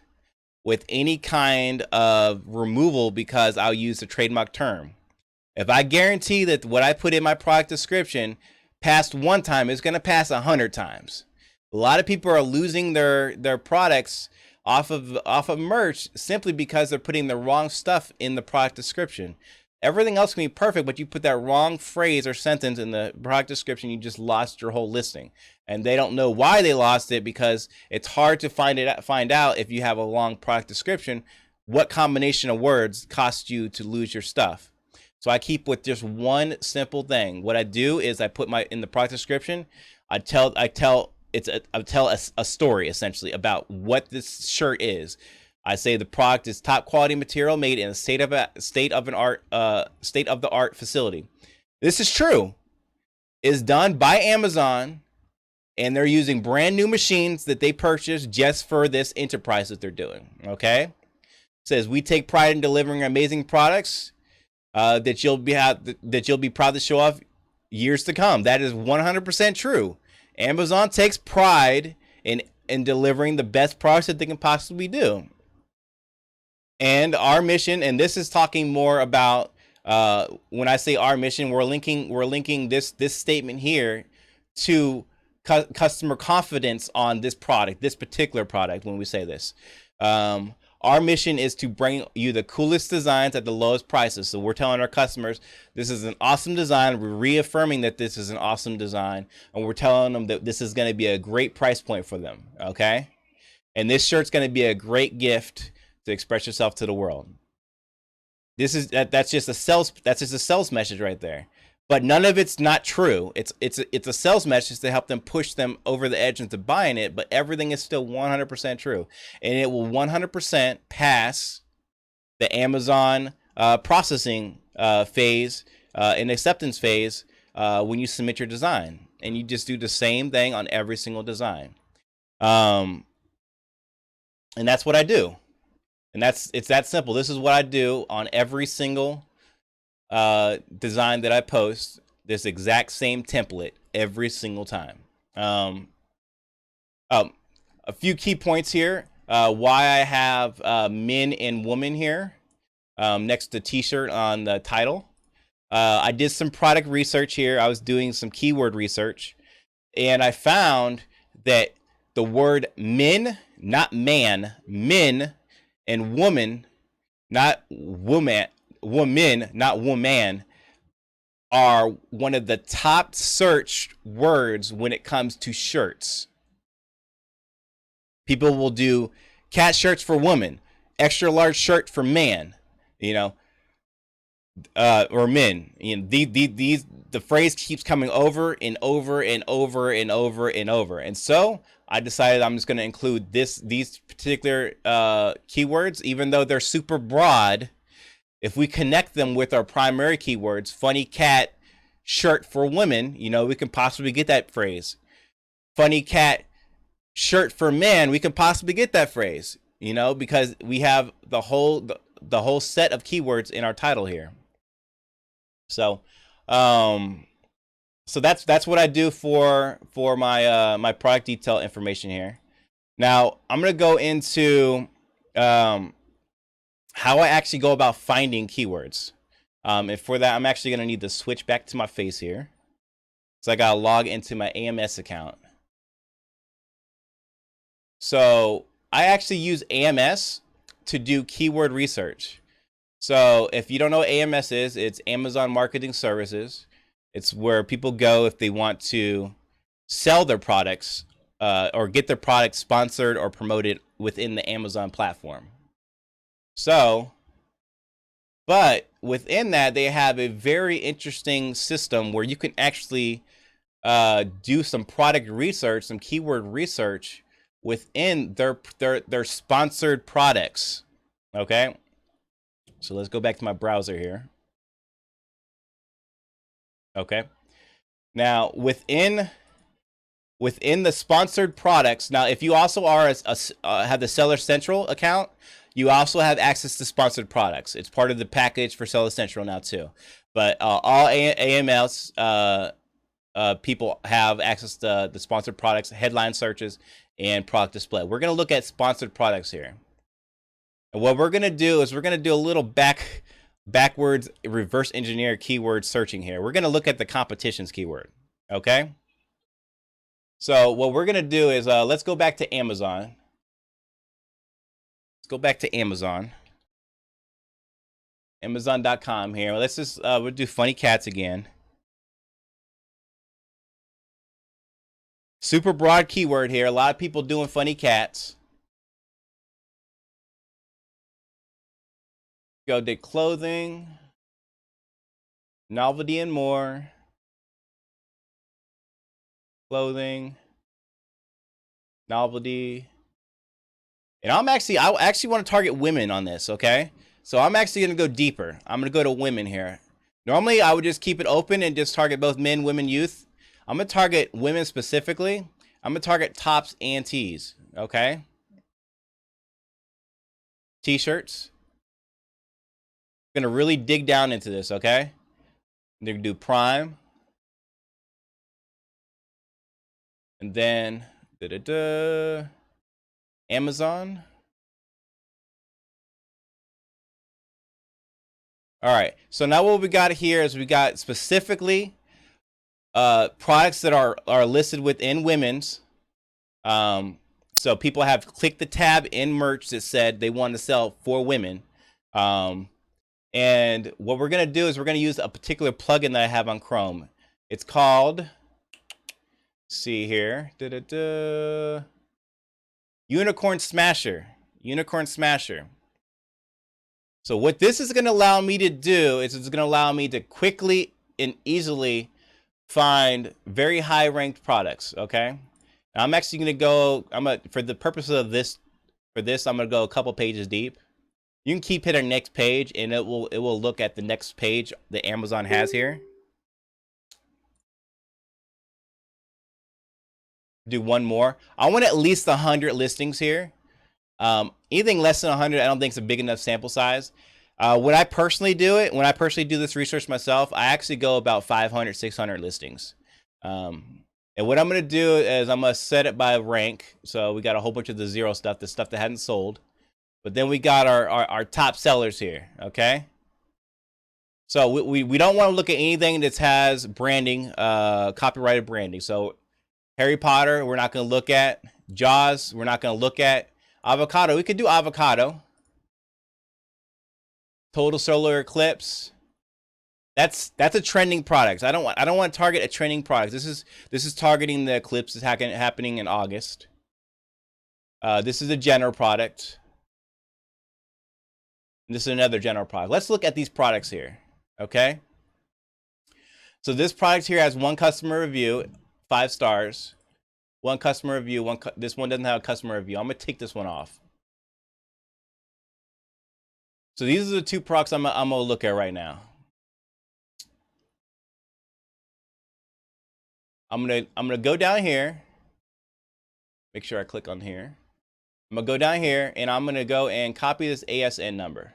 with any kind of removal because I'll use the trademark term. If I guarantee that what I put in my product description passed one time, it's going to pass 100 times. A lot of people are losing their products off of merch simply because they're putting the wrong stuff in the product description. Everything else can be perfect, but you put that wrong phrase or sentence in the product description, you just lost your whole listing. And they don't know why they lost it, because it's hard to find out if you have a long product description, what combination of words cost you to lose your stuff. So I keep with just one simple thing. What I do is I put in the product description, I tell a story essentially about what this shirt is. I say the product is top quality material made in a state of the art facility. This is true. It's done by Amazon, and they're using brand new machines that they purchased just for this enterprise that they're doing. Okay, says we take pride in delivering amazing products that you'll be proud to show off years to come. That is 100% true. Amazon takes pride in delivering the best products that they can possibly do. And our mission, and this is talking more about when I say our mission, we're linking this statement here to customer confidence on this product, this particular product. When we say this, our mission is to bring you the coolest designs at the lowest prices. So we're telling our customers this is an awesome design. We're reaffirming that this is an awesome design, and we're telling them that this is going to be a great price point for them. Okay, and this shirt's going to be a great gift to express yourself to the world. That's just a sales message right there. But none of it's not true. It's a sales message to help them push them over the edge into buying it, but everything is still 100% true. And it will 100% pass the Amazon processing phase and acceptance phase when you submit your design. And you just do the same thing on every single design. And that's what I do. And it's that simple. This is what I do on every single design that I post. This exact same template every single time. A few key points here. Why I have men and women here next to t-shirt on the title. I did some product research here. I was doing some keyword research, and I found that the word men, not man, men, and woman, not woman, not woman, are one of the top searched words when it comes to shirts. People will do cat shirts for woman, extra large shirt for man, or men. The phrase keeps coming over and over and over and over and over. And so I decided I'm just going to include these particular keywords, even though they're super broad. If we connect them with our primary keywords, funny cat shirt for women, we can possibly get that phrase. Funny cat shirt for men, we can possibly get that phrase, because we have the whole set of keywords in our title here. So, that's what I do for my my product detail information here. Now I'm gonna go into how I actually go about finding keywords. And for that, I'm actually gonna need to switch back to my face here. So I gotta log into my AMS account. So I actually use AMS to do keyword research. So if you don't know what AMS is, it's Amazon Marketing Services. It's where people go if they want to sell their products or get their products sponsored or promoted within the Amazon platform. So, but within that, they have a very interesting system where you can actually do some product research, some keyword research within their sponsored products. Okay. So let's go back to my browser here. Okay. Now within the sponsored products, now if you also are have the Seller Central account, you also have access to sponsored products. It's part of the package for Seller Central now too. But all AMS people have access to the sponsored products, headline searches, and product display. We're going to look at sponsored products here. And what we're going to do is we're going to do a little backwards reverse engineer keyword searching here. We're going to look at the competition's keyword. Okay. So what we're going to do is let's go back to Amazon. Let's go back to Amazon. Amazon.com here. Let's just we'll do funny cats again. Super broad keyword here. A lot of people doing funny cats. Go to clothing, novelty and more. Clothing, novelty. And I actually want to target women on this, okay? So I'm actually going to go deeper. I'm going to go to women here. Normally, I would just keep it open and just target both men, women, youth. I'm going to target women specifically. I'm going to target tops and tees, okay? t-shirts. I'm gonna really dig down into this, okay? I'm gonna do Prime. And then Amazon. All right, so now what we got here is we got specifically products that are listed within women's. So people have clicked the tab in merch that said they want to sell for women. And what we're gonna do is we're gonna use a particular plugin that I have on Chrome. It's called, see here, Unicorn Smasher. Unicorn Smasher. So what this is going to allow me to do is it's going to allow me to quickly and easily find very high ranked products. Okay. Now I'm actually going to go, for the purpose of this, I'm going to go a couple pages deep. You can keep hitting next page and it will look at the next page that Amazon has here. Do one more. I want at least 100 listings here. Anything less than 100, I don't think it's a big enough sample size. When I personally do this research myself, I actually go about 500, 600 listings. And what I'm going to do is I'm going to set it by rank. So we got a whole bunch of the zero stuff, the stuff that hadn't sold. But then we got our top sellers here, okay? So we don't want to look at anything that has branding, copyrighted branding. So Harry Potter, we're not going to look at. Jaws, we're not going to look at. Avocado, we could do avocado. Total solar eclipse. That's a trending product. I don't want to target a trending product. This is targeting the eclipse that's happening in August. This is a general product. And this is another general product. Let's look at these products here. Okay. So this product here has one customer review, 5 stars. One customer review. This one doesn't have a customer review. I'm gonna take this one off. So these are the 2 products I'm gonna look at right now. I'm gonna go down here. Make sure I click on here. I'm gonna go down here and I'm gonna go and copy this ASN number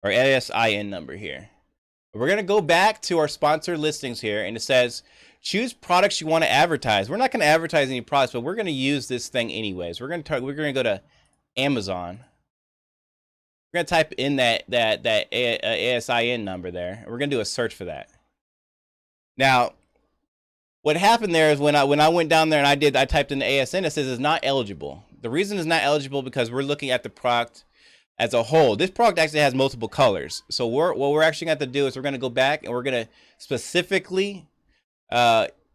or ASIN number here. We're gonna go back to our sponsored listings here, and it says choose products you want to advertise. We're not going to advertise any products, but we're going to use this thing anyways. We're going to go to Amazon. We're going to type in that ASIN number there. We're going to do a search for that. Now, what happened there is when I went down there and I typed in the ASN, it says it's not eligible. The reason it's not eligible because we're looking at the product as a whole. This product actually has multiple colors. So what we're actually going to have to do is we're going to go back and we're going to specifically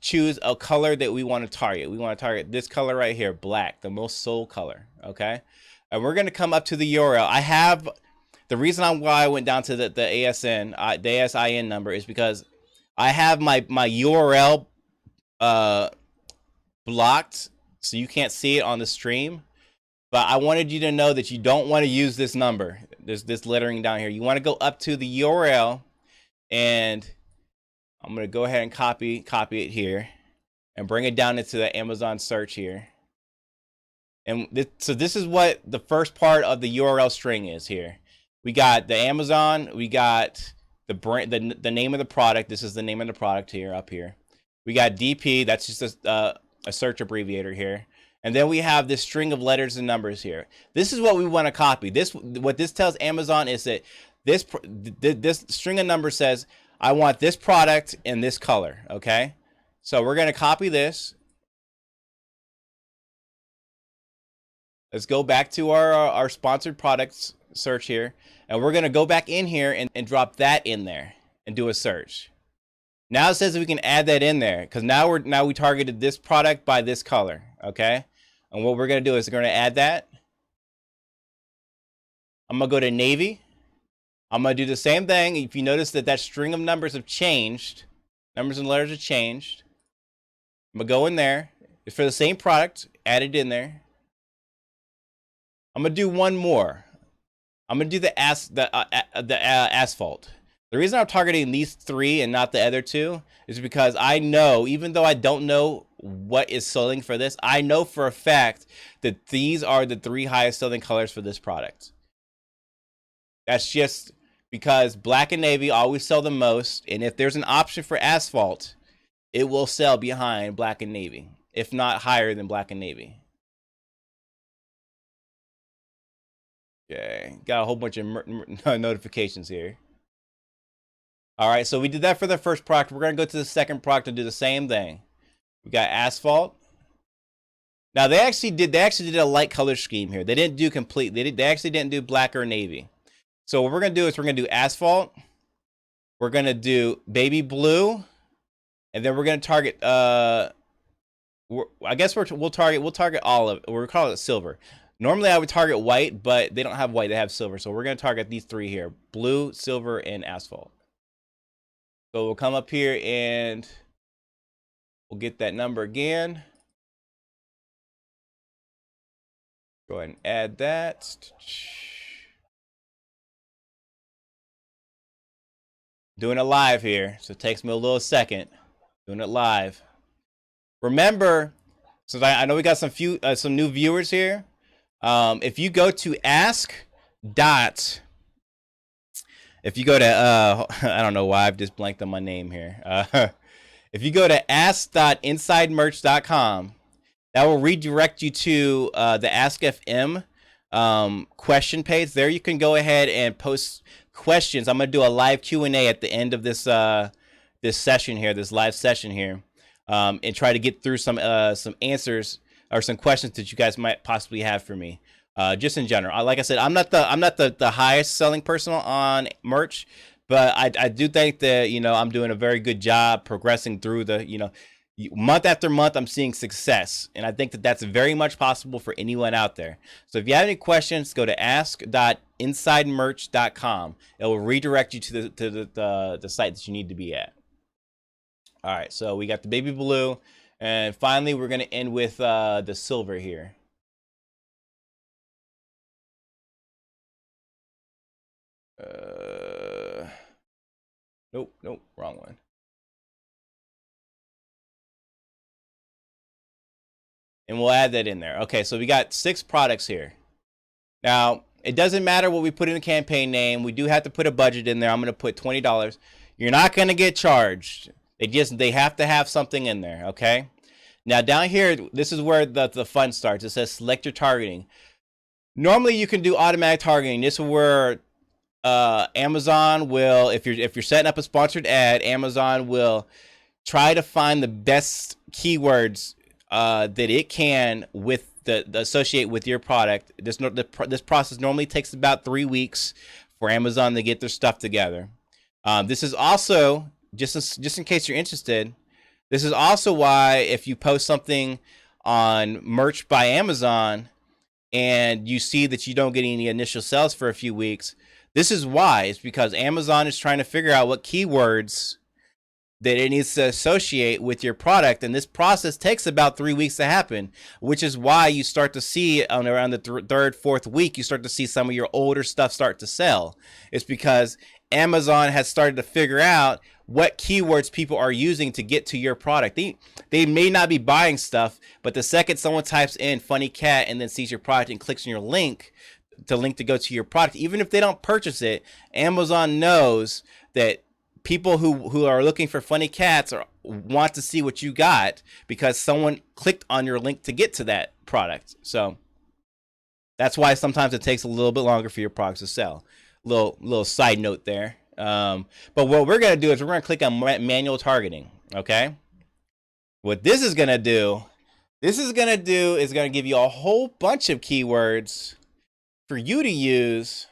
choose a color that we want to target. We want to target this color right here, black, the most sold color. Okay. And we're going to come up to the URL. I have the reason why I went down to the ASN, the ASIN number is because I have my URL blocked, so you can't see it on the stream. But I wanted you to know that you don't want to use this number. There's this lettering down here. You want to go up to the URL, and I'm going to go ahead and copy it here and bring it down into the Amazon search here. And so this is what the first part of the URL string is here. We got the Amazon, we got the brand, the name of the product. This is the name of the product here, up here. We got DP, that's just a search abbreviator here. And then we have this string of letters and numbers here. This is what we want to copy. What this tells Amazon is that this string of numbers says, I want this product in this color, okay? So we're going to copy this. Let's go back to our sponsored products search here. And we're going to go back in here and drop that in there and do a search. Now it says we can add that in there because now we targeted this product by this color, okay? And what we're going to do is we're going to add that. I'm going to go to navy. I'm going to do the same thing. If you notice that string of numbers have changed, numbers and letters have changed, I'm going to go in there. It's for the same product, add it in there. I'm going to do one more. I'm going to do the asphalt. The reason I'm targeting these 3 and not the other 2 is because I know, even though I don't know what is selling for this. I know for a fact that these are the 3 highest selling colors for this product. That's just because black and navy always sell the most, and if there's an option for asphalt, it will sell behind black and navy, if not higher than black and navy. Okay, got a whole bunch of notifications here. All right, so we did that for the first product. We're gonna go to the second product and do the same thing. We got asphalt. Now they actually did a light color scheme here. They didn't do complete. They actually didn't do black or navy. So what we're gonna do is we're gonna do asphalt. We're gonna do baby blue, and then we're gonna target. I guess we'll target all of it. We're calling it silver. Normally I would target white, but they don't have white. They have silver. So we're gonna target these 3 here: blue, silver, and asphalt. So we'll come up here and we'll get that number again. Go ahead and add that. Doing it live here, so it takes me a little second. Doing it live. Remember, so I know we got some new viewers here. If you go to if you go to I don't know why I've just blanked on my name here. If you go to ask.insidemerch.com, that will redirect you to the Ask FM question page. There you can go ahead and post questions. I'm gonna do a live Q&A at the end of this this session here, this live session here, and try to get through some answers or some questions that you guys might possibly have for me. Just in general, like I said, I'm not the highest selling person on merch, but I do think that I'm doing a very good job progressing through the month after month. I'm seeing success, and I think that that's very much possible for anyone out there. So if you have any questions, go to ask.insidemerch.com. It will redirect you to the site that you need to be at. All right, so we got the baby blue, and finally we're going to end with the silver here. Nope, wrong one. And we'll add that in there. Okay, so we got 6 products here. Now, it doesn't matter what we put in the campaign name. We do have to put a budget in there. I'm going to put $20. You're not going to get charged. They have to have something in there, okay? Now, down here, this is where the fun starts. It says select your targeting. Normally, you can do automatic targeting. This is where Amazon will, if you're setting up a sponsored ad, Amazon will try to find the best keywords that it can with the associate with your product. This process normally takes about 3 weeks for Amazon to get their stuff together. This is also just in case you're interested. This is also why if you post something on Merch by Amazon and you see that you don't get any initial sales for a few weeks, this is why. It's because Amazon is trying to figure out what keywords that it needs to associate with your product, and this process takes about 3 weeks to happen, which is why you start to see on around the third, fourth week, you start to see some of your older stuff start to sell. It's because Amazon has started to figure out what keywords people are using to get to your product. They may not be buying stuff, but the second someone types in funny cat and then sees your product and clicks on your link to go to your product, even if they don't purchase it, Amazon knows that people who are looking for funny cats want to see what you got because someone clicked on your link to get to that product. So that's why sometimes it takes a little bit longer for your products to sell. Little side note there. But what we're going to do is we're going to click on manual targeting. Okay. What this is going to do is going to give you a whole bunch of keywords for you to use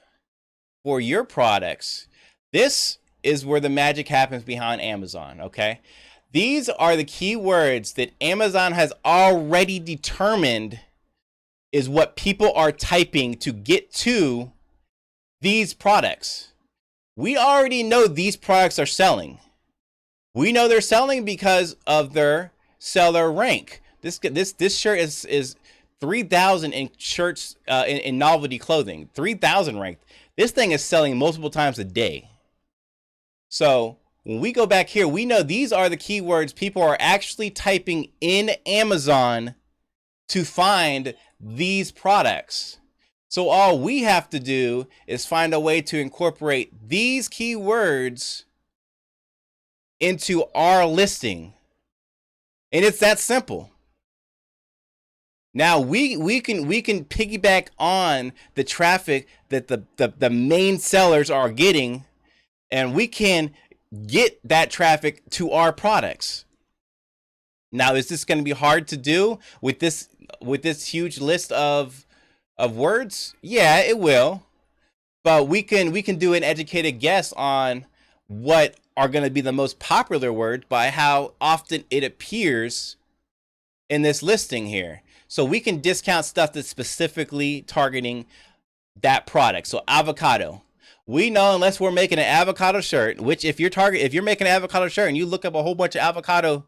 for your products. This is where the magic happens behind Amazon, okay? These are the keywords that Amazon has already determined is what people are typing to get to these products. We already know these products are selling. We know they're selling because of their seller rank. This shirt is 3,000 in shirts in novelty clothing. 3,000 ranked. This thing is selling multiple times a day. So when we go back here, we know these are the keywords people are actually typing in Amazon to find these products. So all we have to do is find a way to incorporate these keywords into our listing. And it's that simple. Now we can piggyback on the traffic that the main sellers are getting, and we can get that traffic to our products. Now, is this going to be hard to do with this huge list of words? Yeah, it will. But we can do an educated guess on what are going to be the most popular words by how often it appears in this listing here. So we can discount stuff that's specifically targeting that product. So avocado. We know unless we're making an avocado shirt, which if you're making an avocado shirt and you look up a whole bunch of avocado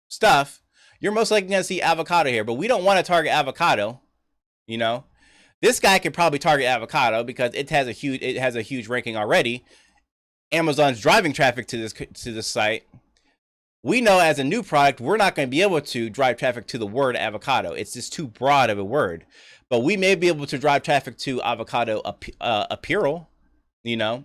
stuff, you're most likely going to see avocado here. But we don't want to target avocado. You know, this guy could probably target avocado because it has a huge ranking already. Amazon's driving traffic to this site. We know as a new product, we're not going to be able to drive traffic to the word avocado. It's just too broad of a word. But we may be able to drive traffic to avocado apparel. You know,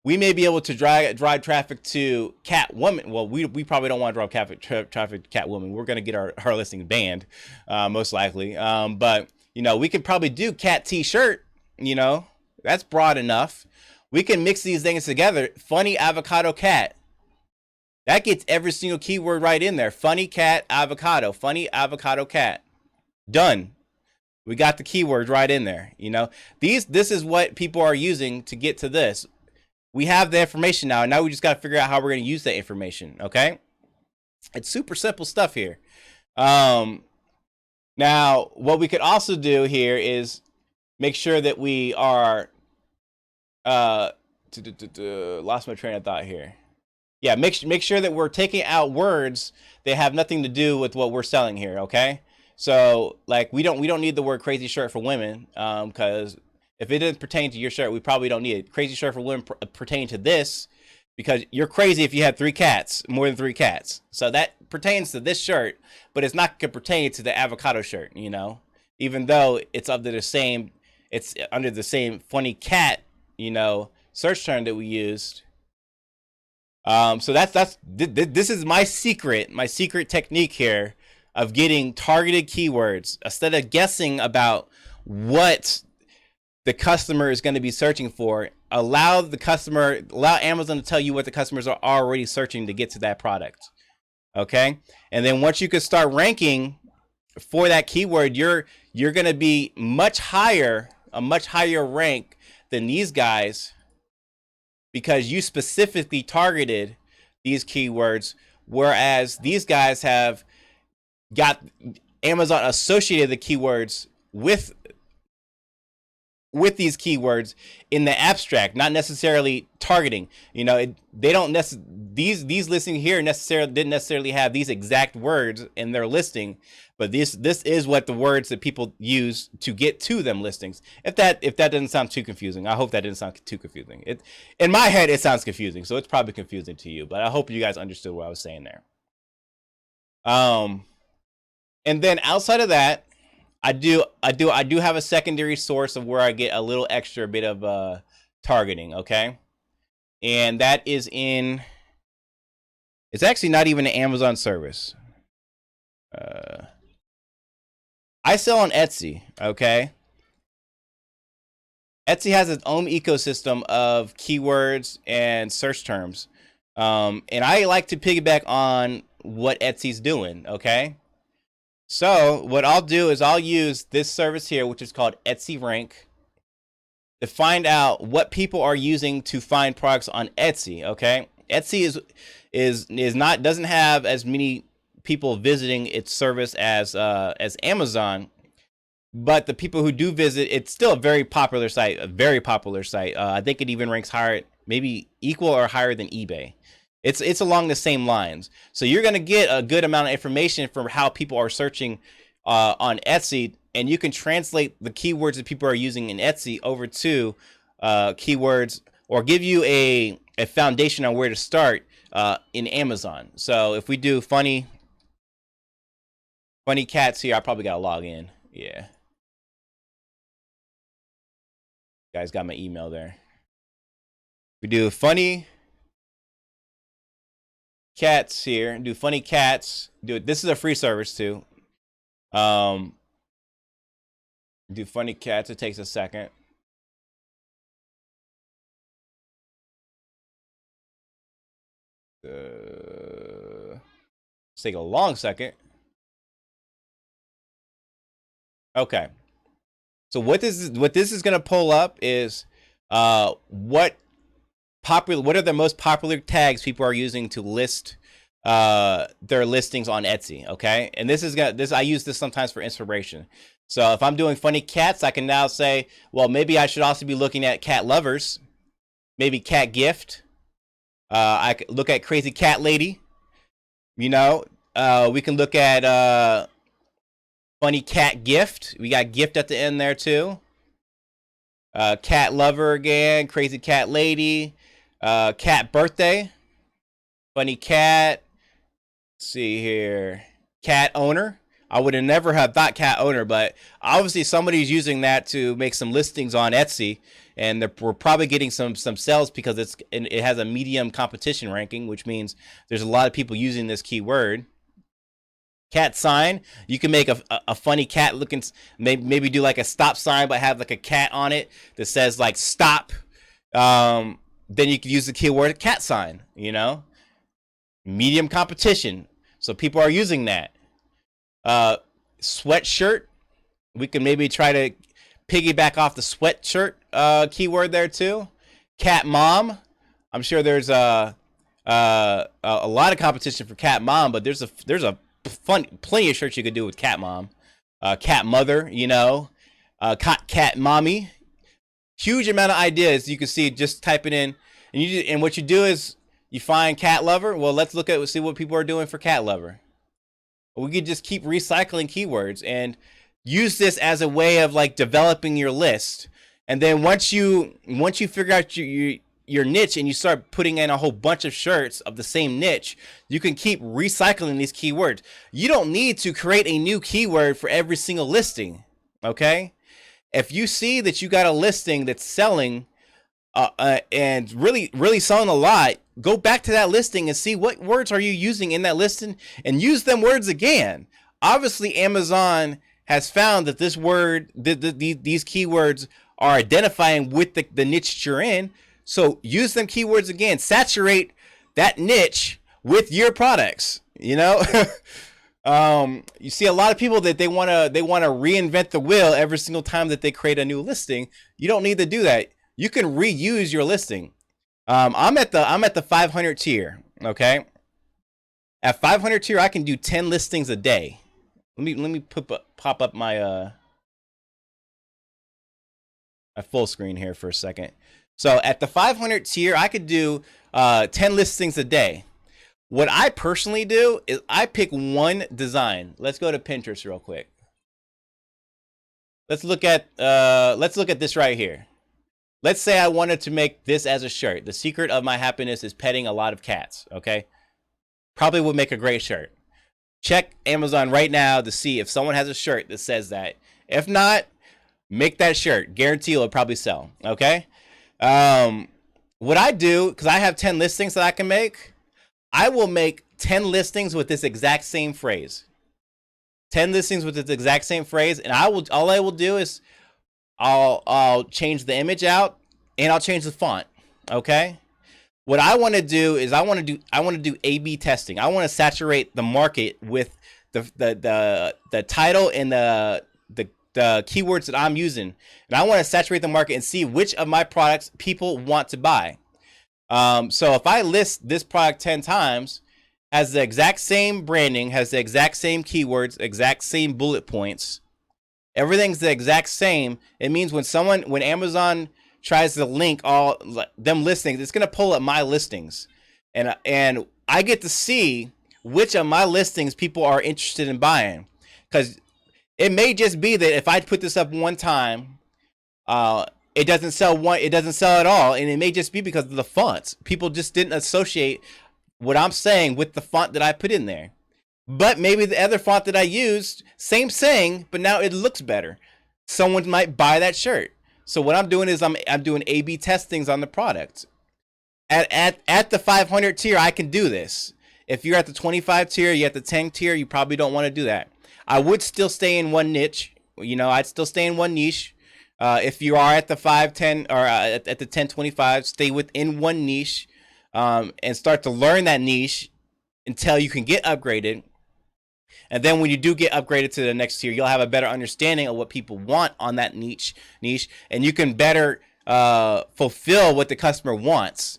we may be able to drive traffic to Catwoman. Well, we probably don't want to drive traffic to Catwoman. We're going to get our listing banned, most likely. But, you know, we could probably do cat t-shirt. You know, that's broad enough. We can mix these things together. Funny avocado cat. That gets every single keyword right in there. Funny cat avocado. Funny avocado cat. Done. We got the keywords right in there. You know, this is what people are using to get to this. We have the information now. Now we just got to figure out how we're going to use that information. Okay. It's super simple stuff here. Now what we could also do here is make sure that we are, lost my train of thought here. Yeah, make sure that we're taking out words that have nothing to do with what we're selling here, okay? So, like, we don't need the word crazy shirt for women, because if it doesn't pertain to your shirt, we probably don't need it. Crazy shirt for women pertain to this, because you're crazy if you have more than three cats. So that pertains to this shirt, but it's not going to pertain to the avocado shirt, you know? Even though it's under the same funny cat, you know, search term that we used. So this is my secret technique here of getting targeted keywords. Instead of guessing about what the customer is going to be searching for, allow Amazon to tell you what the customers are already searching to get to that product. Okay. And then once you can start ranking for that keyword, you're going to be a much higher rank than these guys, because you specifically targeted these keywords, whereas these guys have got Amazon associated the keywords with these keywords in the abstract, not necessarily targeting. You know, these listings here didn't necessarily have these exact words in their listing, but this is what the words that people use to get to them listings. If that doesn't sound too confusing, I hope that didn't sound too confusing. In my head it sounds confusing, so it's probably confusing to you, but I hope you guys understood what I was saying there. And then outside of that, I do have a secondary source of where I get a little extra bit of targeting, okay? And that is it's actually not even an Amazon service. I sell on Etsy, okay? Etsy has its own ecosystem of keywords and search terms. And I like to piggyback on what Etsy's doing, okay? So what I'll do is I'll use this service here, which is called Etsy Rank, to find out what people are using to find products on Etsy. Okay, Etsy doesn't have as many people visiting its service as Amazon, but the people who do visit, it's still a very popular site. I think it even ranks higher, maybe equal or higher than eBay. It's along the same lines. So you're going to get a good amount of information from how people are searching on Etsy, and you can translate the keywords that people are using in Etsy over to keywords, or give you a a foundation on where to start in Amazon. So if we do funny cats here, I probably gotta log in. Yeah, guys got my email there. We do funny cats here. Do funny cats. Do it. This is a free service too. Do funny cats. It takes a second. Take a long second. Okay. So what this is going to pull up is what are the most popular tags people are using to list their listings on Etsy. Okay, and I use this sometimes for inspiration. So if I'm doing funny cats, I can now say, well, maybe I should also be looking at cat lovers, maybe cat gift. I could look at crazy cat lady. You know, we can look at funny cat gift. We got gift at the end there too. Cat lover again, crazy cat lady, cat birthday, funny cat. Let's see here, cat owner. I would have never have thought cat owner, but obviously somebody's using that to make some listings on Etsy, and we're probably getting some sales because it has a medium competition ranking, which means there's a lot of people using this keyword. Cat sign. You can make a funny cat looking, maybe do like a stop sign, but have like a cat on it that says like stop. Then you can use the keyword cat sign. You know, medium competition, so people are using that. Sweatshirt. We can maybe try to piggyback off the sweatshirt keyword there too. Cat mom. I'm sure there's a lot of competition for cat mom, but there's a plenty of shirts you could do with cat mom, cat mother. You know, cat mommy. Huge amount of ideas you can see just typing in, and what you do is you find cat lover. Well, let's see what people are doing for cat lover. We could just keep recycling keywords and use this as a way of like developing your list. And then once you figure out your niche and you start putting in a whole bunch of shirts of the same niche, you can keep recycling these keywords. You don't need to create a new keyword for every single listing. Okay? If you see that you got a listing that's selling and really selling a lot, go back to that listing and see what words are you using in that listing and use them words again. Obviously, Amazon has found that this word, these keywords are identifying with the niche you're in. So use them keywords again. Saturate that niche with your products. You know, you see a lot of people that they want to reinvent the wheel every single time that they create a new listing. You don't need to do that. You can reuse your listing. I'm at the 500 tier. Okay, at 500 tier, I can do 10 listings a day. Let me pop up my full screen here for a second. So at the 500 tier, I could do 10 listings a day. What I personally do is I pick one design. Let's go to Pinterest real quick. Let's look at this right here. Let's say I wanted to make this as a shirt. The secret of my happiness is petting a lot of cats. Okay, probably would make a great shirt. Check Amazon right now to see if someone has a shirt that says that. If not, make that shirt. Guarantee it'll probably sell. Okay. What I do, because I have 10 listings that I can make, I will make 10 listings with this exact same phrase. 10 listings with this exact same phrase, and all I will do is I'll change the image out and I'll change the font. Okay. What I want to do is I want to do A/B testing. I want to saturate the market with the title and the keywords that I'm using, and I want to saturate the market and see which of my products people want to buy. So if I list this product 10 times, has the exact same branding, has the exact same keywords, exact same bullet points, everything's the exact same, it means when Amazon tries to link all them listings, it's going to pull up my listings, and I get to see which of my listings people are interested in buying, because it may just be that if I put this up one time, it doesn't sell one. It doesn't sell at all, and it may just be because of the fonts. People just didn't associate what I'm saying with the font that I put in there. But maybe the other font that I used, same saying, but now it looks better. Someone might buy that shirt. So what I'm doing is I'm doing A/B testings on the product. At the 500 tier, I can do this. If you're at the 25 tier, you're at the 10 tier, you probably don't want to do that. I would still stay in one niche. I'd still stay in one niche. If you are at the 5, 10, or at the 10, 25, stay within one niche, and start to learn that niche until you can get upgraded. And then when you do get upgraded to the next tier, you'll have a better understanding of what people want on that niche, and you can better fulfill what the customer wants.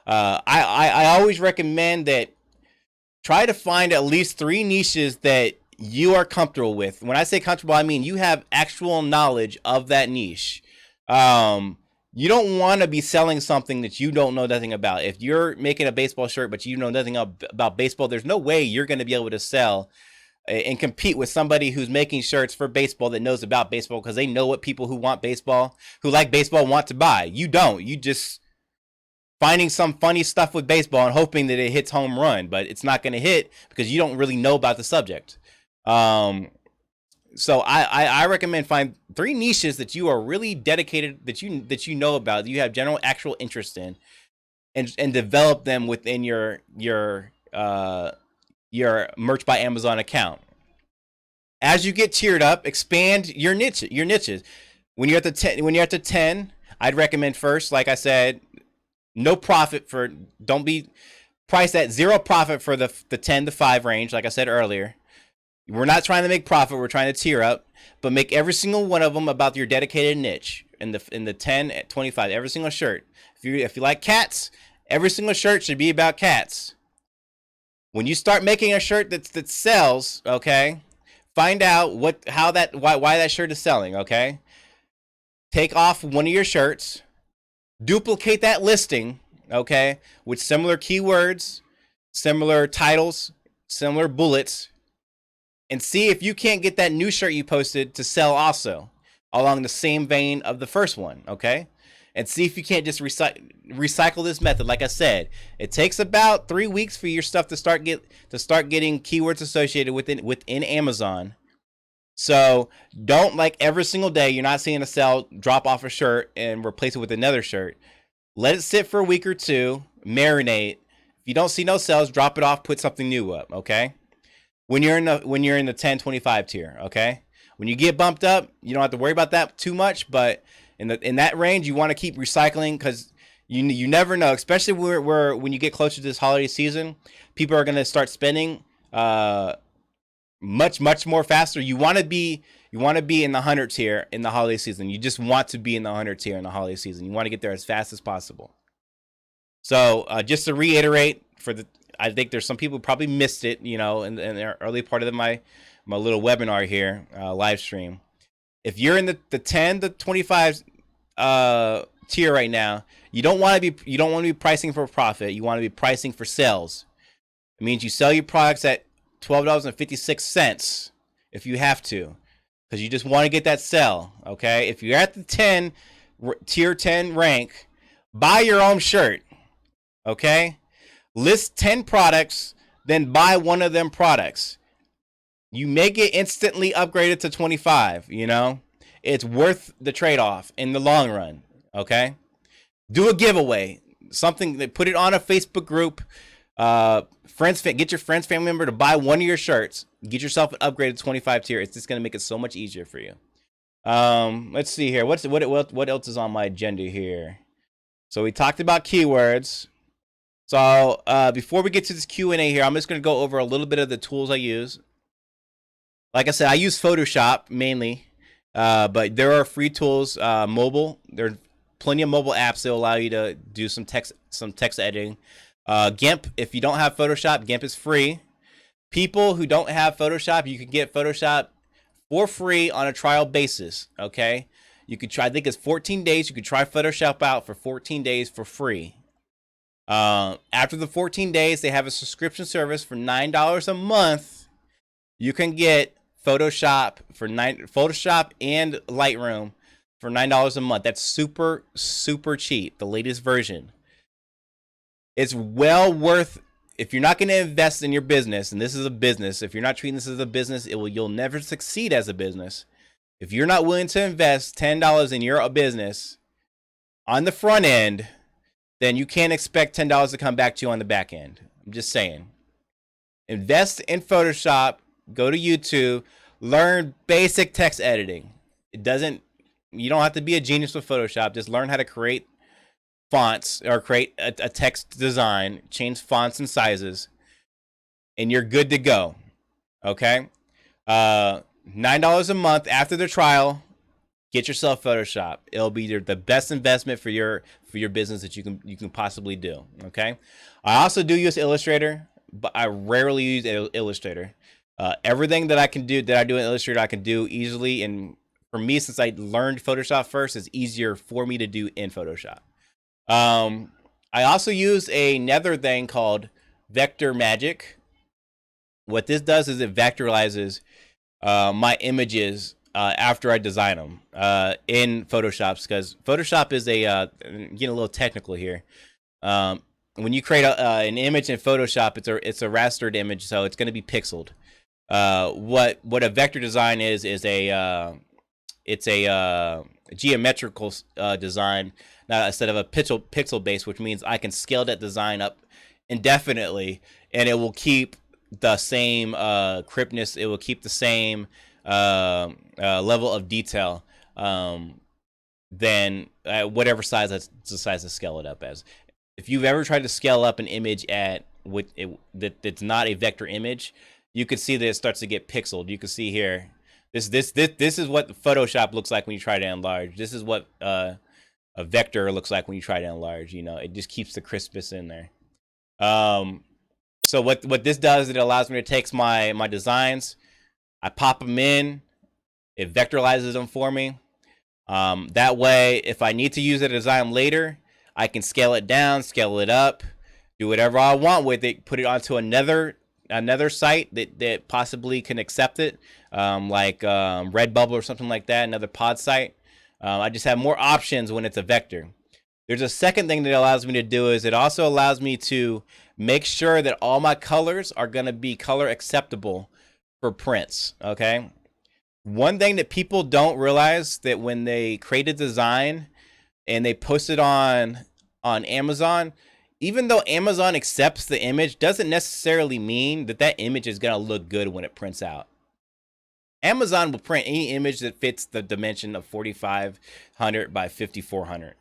I always recommend that try to find at least 3 niches that you are comfortable with. When I say comfortable, I mean you have actual knowledge of that niche. You don't want to be selling something that you don't know nothing about. If you're making a baseball shirt but you know nothing about baseball, there's no way you're going to be able to sell and compete with somebody who's making shirts for baseball that knows about baseball, because they know what people who want baseball, who like baseball, want to buy. You don't. You just finding some funny stuff with baseball and hoping that it hits home run, but it's not going to hit because you don't really know about the subject. So I recommend find 3 niches that you are really dedicated, that you know about, that you have general actual interest in, and develop them within your Merch by Amazon account. As you get tiered up, expand your niches. When you're at the 10, I'd recommend first, like I said, no profit for, don't be priced at 0 profit for the 10 to 5 range, like I said earlier. We're not trying to make profit, we're trying to tier up, but make every single one of them about your dedicated niche. In the 10 at 25, every single shirt. If you like cats, every single shirt should be about cats. When you start making a shirt that sells, okay, find out why that shirt is selling, okay? Take off one of your shirts, duplicate that listing, okay, with similar keywords, similar titles, similar bullets, and see if you can't get that new shirt you posted to sell also along the same vein of the first one, okay? And see if you can't just recycle this method. Like I said, it takes about 3 weeks for your stuff to start getting keywords associated within Amazon. So don't, like, every single day you're not seeing a sell, drop off a shirt and replace it with another shirt. Let it sit for a week or 2, marinate. If you don't see no sales, drop it off, put something new up, okay? When you're in the 10-25 tier, okay? When you get bumped up, you don't have to worry about that too much, but in that range, you want to keep recycling, because you never know, especially when you get closer to this holiday season, people are going to start spending much more faster. You want to be in the 100 tier in the holiday season. You just want to be in the 100 tier in the holiday season. You want to get there as fast as possible. So just to reiterate, I think there's some people who probably missed it, in the early part of my little webinar here, live stream. If you're in the 10 to 25 tier right now, you don't want to be pricing for profit. You want to be pricing for sales. It means you sell your products at $12.56 if you have to, because you just want to get that sell. Okay, if you're at the tier 10 rank, buy your own shirt. Okay, list 10 products, then buy one of them products. You may get instantly upgraded to 25, It's worth the trade-off in the long run, okay? Do a giveaway. Something that, put it on a Facebook group. Get your friends, family member to buy one of your shirts. Get yourself an upgraded 25 tier. It's just going to make it so much easier for you. Let's see here. What else is on my agenda here? So we talked about keywords. So before we get to this Q&A here, I'm just going to go over a little bit of the tools I use. Like I said, I use Photoshop mainly, but there are free tools, mobile. There are plenty of mobile apps that allow you to do some text editing. GIMP, if you don't have Photoshop, GIMP is free. People who don't have Photoshop, you can get Photoshop for free on a trial basis, okay? You could try, I think it's 14 days. You could try Photoshop out for 14 days for free. After the 14 days, they have a subscription service for $9 a month. You can get Photoshop and Lightroom for $9 a month. That's super, super cheap. The latest version. It's well worth. If you're not going to invest in your business, and this is a business, if you're not treating this as a business, you'll never succeed as a business. If you're not willing to invest $10 in your business on the front end, then you can't expect $10 to come back to you on the back end. I'm just saying. Invest in Photoshop. Go to YouTube. Learn basic text editing. You don't have to be a genius with Photoshop. Just learn how to create fonts or create a text design, change fonts and sizes, and you're good to go. Okay? $9 a month after the trial. Get yourself Photoshop. It'll be the best investment for your business that you can possibly do. Okay? I also do use Illustrator, but I rarely use Illustrator. Everything that I do in Illustrator, I can do easily. And for me, since I learned Photoshop first, it's easier for me to do in Photoshop. I also use another thing called Vector Magic. What this does is it vectorizes my images after I design them in Photoshop, because Photoshop is getting a little technical here. When you create an image in Photoshop, it's a rastered image, so it's going to be pixeled. What a vector design is it's a geometrical design, instead of a pixel base, which means I can scale that design up indefinitely, and it will keep the same crispness. It will keep the same level of detail than whatever size decides to scale it up as. If you've ever tried to scale up an image that's not a vector image, you can see that it starts to get pixeled. You can see here, this is what Photoshop looks like when you try to enlarge. This is what a vector looks like when you try to enlarge. It just keeps the crispness in there. So what this does, it allows me to take my designs, I pop them in, it vectorizes them for me. That way, if I need to use a design later, I can scale it down, scale it up, do whatever I want with it, put it onto another site that possibly can accept it, like Redbubble or something like that, another pod site. I just have more options when it's a vector. There's a second thing that it allows me to do is it also allows me to make sure that all my colors are going to be color acceptable for prints. Okay. One thing that people don't realize, that when they create a design and they post it on Amazon, even though Amazon accepts the image, doesn't necessarily mean that image is going to look good when it prints out. Amazon will print any image that fits the dimension of 4500 by 5400.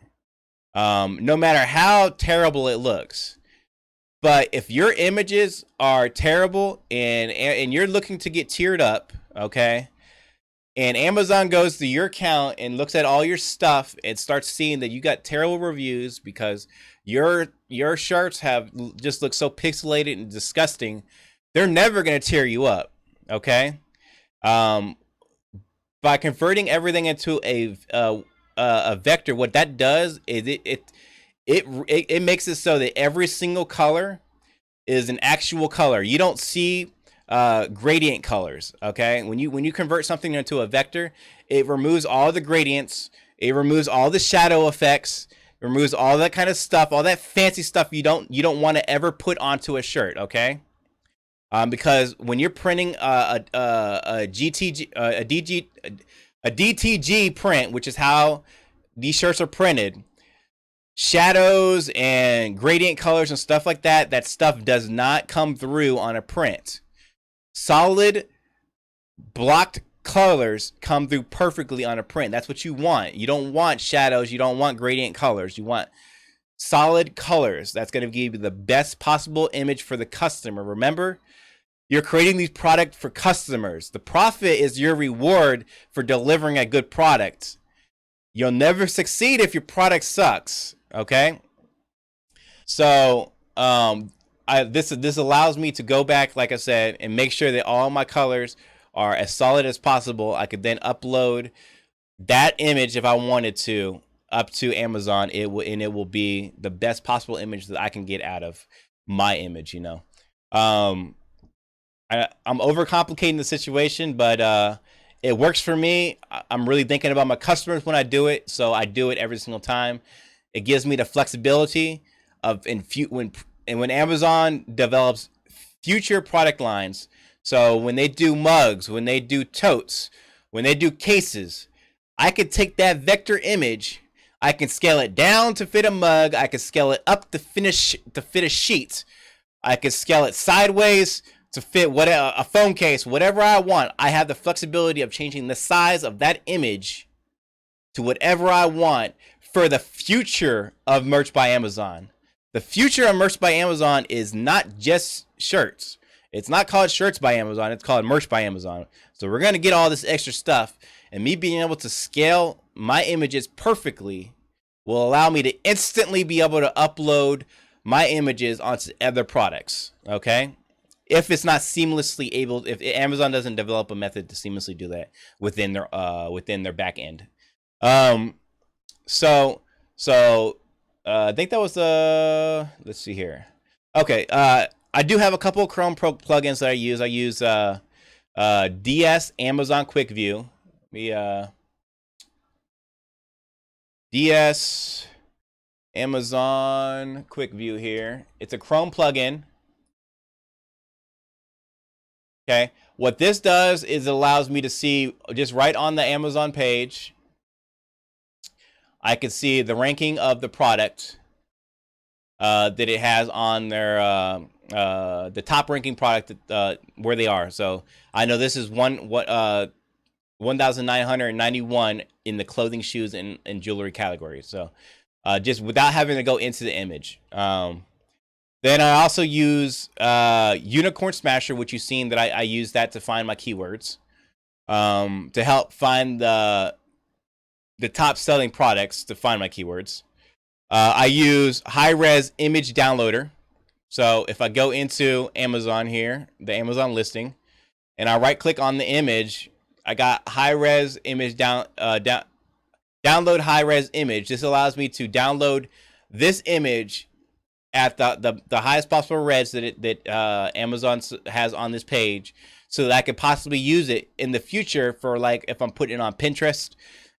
No matter how terrible it looks. But if your images are terrible and you're looking to get tiered up, okay, and Amazon goes to your account and looks at all your stuff and starts seeing that you got terrible reviews because your shirts have just look so pixelated and disgusting, they're never going to tear you up, okay? By converting everything into a vector, what that does is it makes it so that every single color is an actual color. You don't see gradient colors. Okay, when you convert something into a vector, it removes all the gradients, it removes all the shadow effects, it removes all that kind of stuff, all that fancy stuff you don't want to ever put onto a shirt. Okay, because when you're printing a DTG print, which is how these shirts are printed, shadows and gradient colors and stuff like that stuff does not come through on a print. Solid blocked colors come through perfectly on a print. That's what you want. You don't want shadows. You don't want gradient colors. You want solid colors. That's going to give you the best possible image for the customer. Remember, you're creating these products for customers. The profit is your reward for delivering a good product. You'll never succeed if your product sucks. Okay? So, this allows me to go back, like I said, and make sure that all my colors are as solid as possible. I could then upload that image if I wanted to up to Amazon. It will be the best possible image that I can get out of my image. I'm overcomplicating the situation, but it works for me. I'm really thinking about my customers when I do it, so I do it every single time. It gives me the flexibility of when Amazon develops future product lines. So when they do mugs, when they do totes, when they do cases, I could take that vector image, I can scale it down to fit a mug, I can scale it up to fit a sheet, I can scale it sideways to fit a phone case, whatever I want. I have the flexibility of changing the size of that image to whatever I want for the future of Merch by Amazon. The future of Merch by Amazon is not just shirts. It's not called Shirts by Amazon. It's called Merch by Amazon. So we're going to get all this extra stuff, and me being able to scale my images perfectly will allow me to instantly be able to upload my images onto other products. Okay. If it's not seamlessly able, if Amazon doesn't develop a method to seamlessly do that within their back end. So I think that was let's see here. Okay. I do have a couple of Chrome Pro plugins that I use. I use DS Amazon Quick View. DS Amazon Quick View here. It's a Chrome plugin. Okay. What this does is it allows me to see just right on the Amazon page. I can see the ranking of the product that it has on their the top ranking product where they are. So I know this is 1,991 in the clothing, shoes, and jewelry category. So just without having to go into the image. Then I also use Unicorn Smasher, which you've seen that I use that to find my keywords to help find the top selling products to find my keywords. I use High-Res Image Downloader. So if I go into Amazon here, the Amazon listing, and I right-click on the image, I got High-Res Image download High-Res Image. This allows me to download this image at the highest possible res that Amazon has on this page, so that I could possibly use it in the future for, like, if I'm putting it on Pinterest,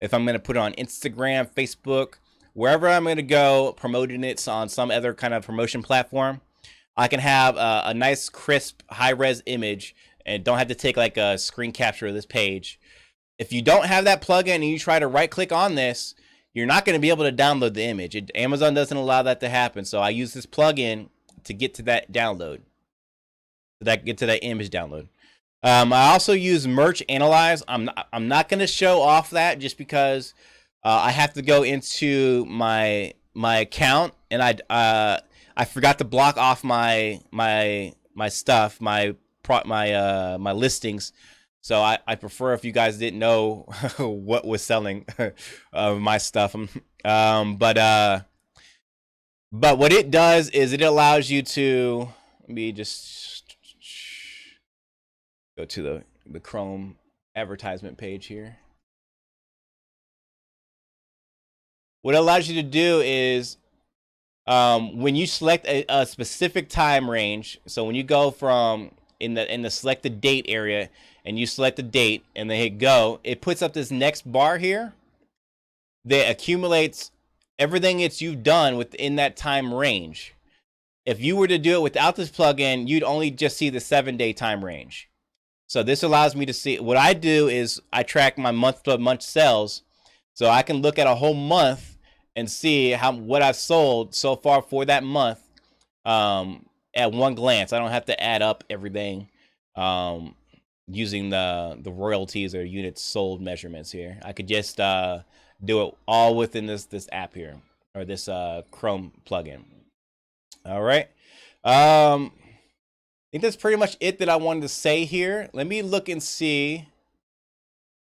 if I'm going to put it on Instagram, Facebook, wherever I'm going to go, promoting it on some other kind of promotion platform, I can have a nice, crisp, high-res image and don't have to take like a screen capture of this page. If you don't have that plugin and you try to right-click on this, you're not going to be able to download the image. Amazon doesn't allow that to happen. So I use this plugin to get to that download, get to that image download. I also use Merch Analyze. I'm not going to show off that just because I have to go into my account, and I forgot to block off my stuff, my listings. So I prefer if you guys didn't know what was selling my stuff. But what it does is it allows you to, let me just go to the Chrome advertisement page here. What it allows you to do is when you select a specific time range, so when you go from in the selected date area and you select the date and then hit go, it puts up this next bar here that accumulates everything that you've done within that time range. If you were to do it without this plugin, you'd only just see the 7-day time range. So this allows me to see, what I do is I track my month-to-month sales, so I can look at a whole month and see what I've sold so far for that month at one glance. I don't have to add up everything using the royalties or units sold measurements here. I could just do it all within this app here, or this Chrome plugin. All right. I think that's pretty much it that I wanted to say here. Let me look and see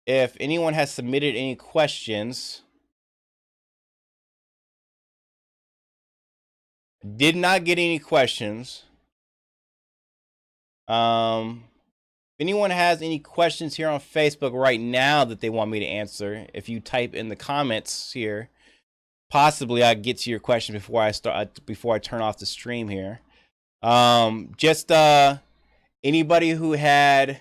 if anyone has submitted any questions. Did not get any questions. If anyone has any questions here on Facebook right now that they want me to answer, if you type in the comments here, possibly I get to your question before I turn off the stream here. Just anybody who had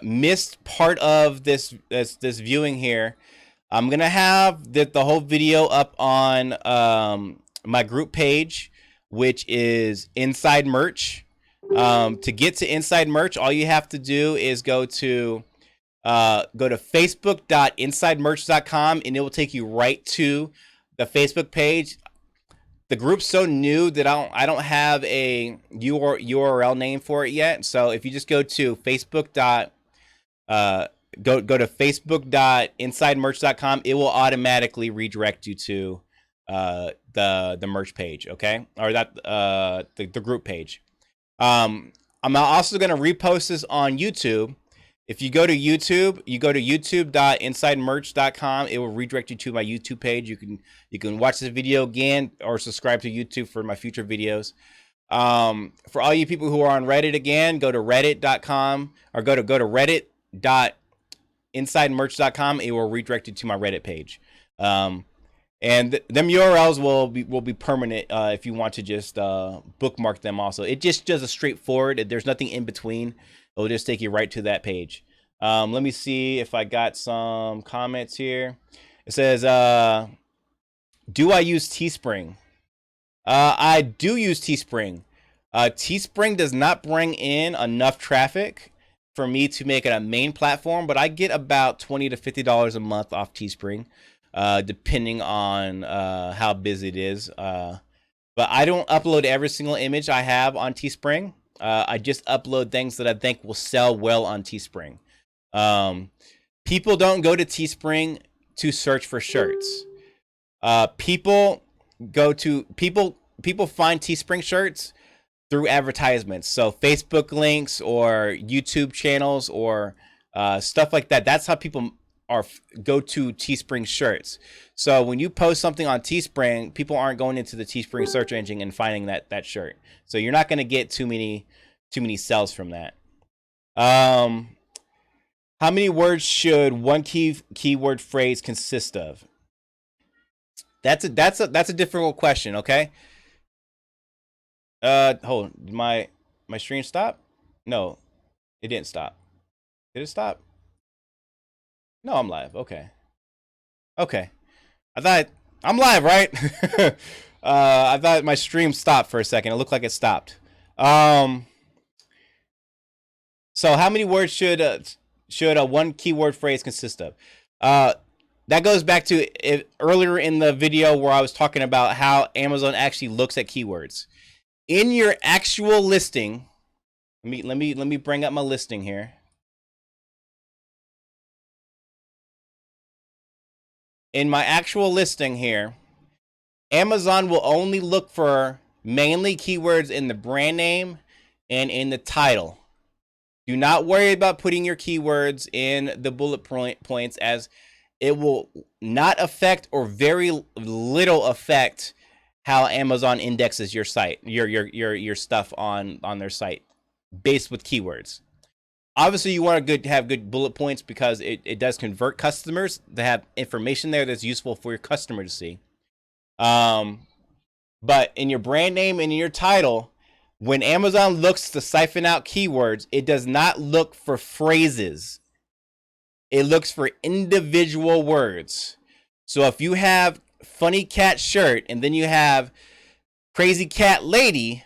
missed part of this viewing here, I'm gonna have the whole video up on my group page, which is Inside Merch. To get to Inside Merch, all you have to do is go to facebook.insidemerch.com, and it will take you right to the Facebook page. The group's so new that I don't have a URL name for it yet. So if you just go to Facebook go to facebook.insidemerch.com, it will automatically redirect you to the merch page, okay? Or that the group page. I'm also going to repost this on YouTube. If you go to YouTube, you go to youtube.insidemerch.com. It will redirect you to my YouTube page. You can watch this video again or subscribe to YouTube for my future videos. For all you people who are on Reddit, again, go to reddit.com or go to reddit.insidemerch.com. It will redirect you to my Reddit page. And them URLs will be permanent if you want to just bookmark them also. It just does a straightforward. There's nothing in between. It'll just take you right to that page. Let me see if I got some comments here. It says, do I use Teespring? I do use Teespring. Teespring does not bring in enough traffic for me to make it a main platform, but I get about $20 to $50 a month off Teespring, depending on how busy it is. But I don't upload every single image I have on Teespring. I just upload things that I think will sell well on Teespring. People don't go to Teespring to search for shirts. People find Teespring shirts through advertisements. So Facebook links or YouTube channels or stuff like that. That's how people go to Teespring shirts. So when you post something on Teespring, people aren't going into the Teespring search engine and finding that shirt. So you're not going to get too many sales from that. How many words should one keyword phrase consist of? That's a difficult question. Okay. Hold on. My stream stop? No, it didn't stop. Did it stop? No, I'm live. Okay. I thought I'm live, right? I thought my stream stopped for a second. It looked like it stopped. So how many words should a one keyword phrase consist of? That goes back to earlier in the video where I was talking about how Amazon actually looks at keywords. In your actual listing, let me bring up my listing here. In my actual listing here, Amazon will only look for mainly keywords in the brand name and in the title. Do not worry about putting your keywords in the bullet points, as it will not affect or very little affect how Amazon indexes your site, your stuff on their site based with keywords. Obviously, you want to have good bullet points because it does convert customers to have information there that's useful for your customer to see. But in your brand name and in your title, when Amazon looks to siphon out keywords, it does not look for phrases. It looks for individual words. So if you have funny cat shirt and then you have crazy cat lady,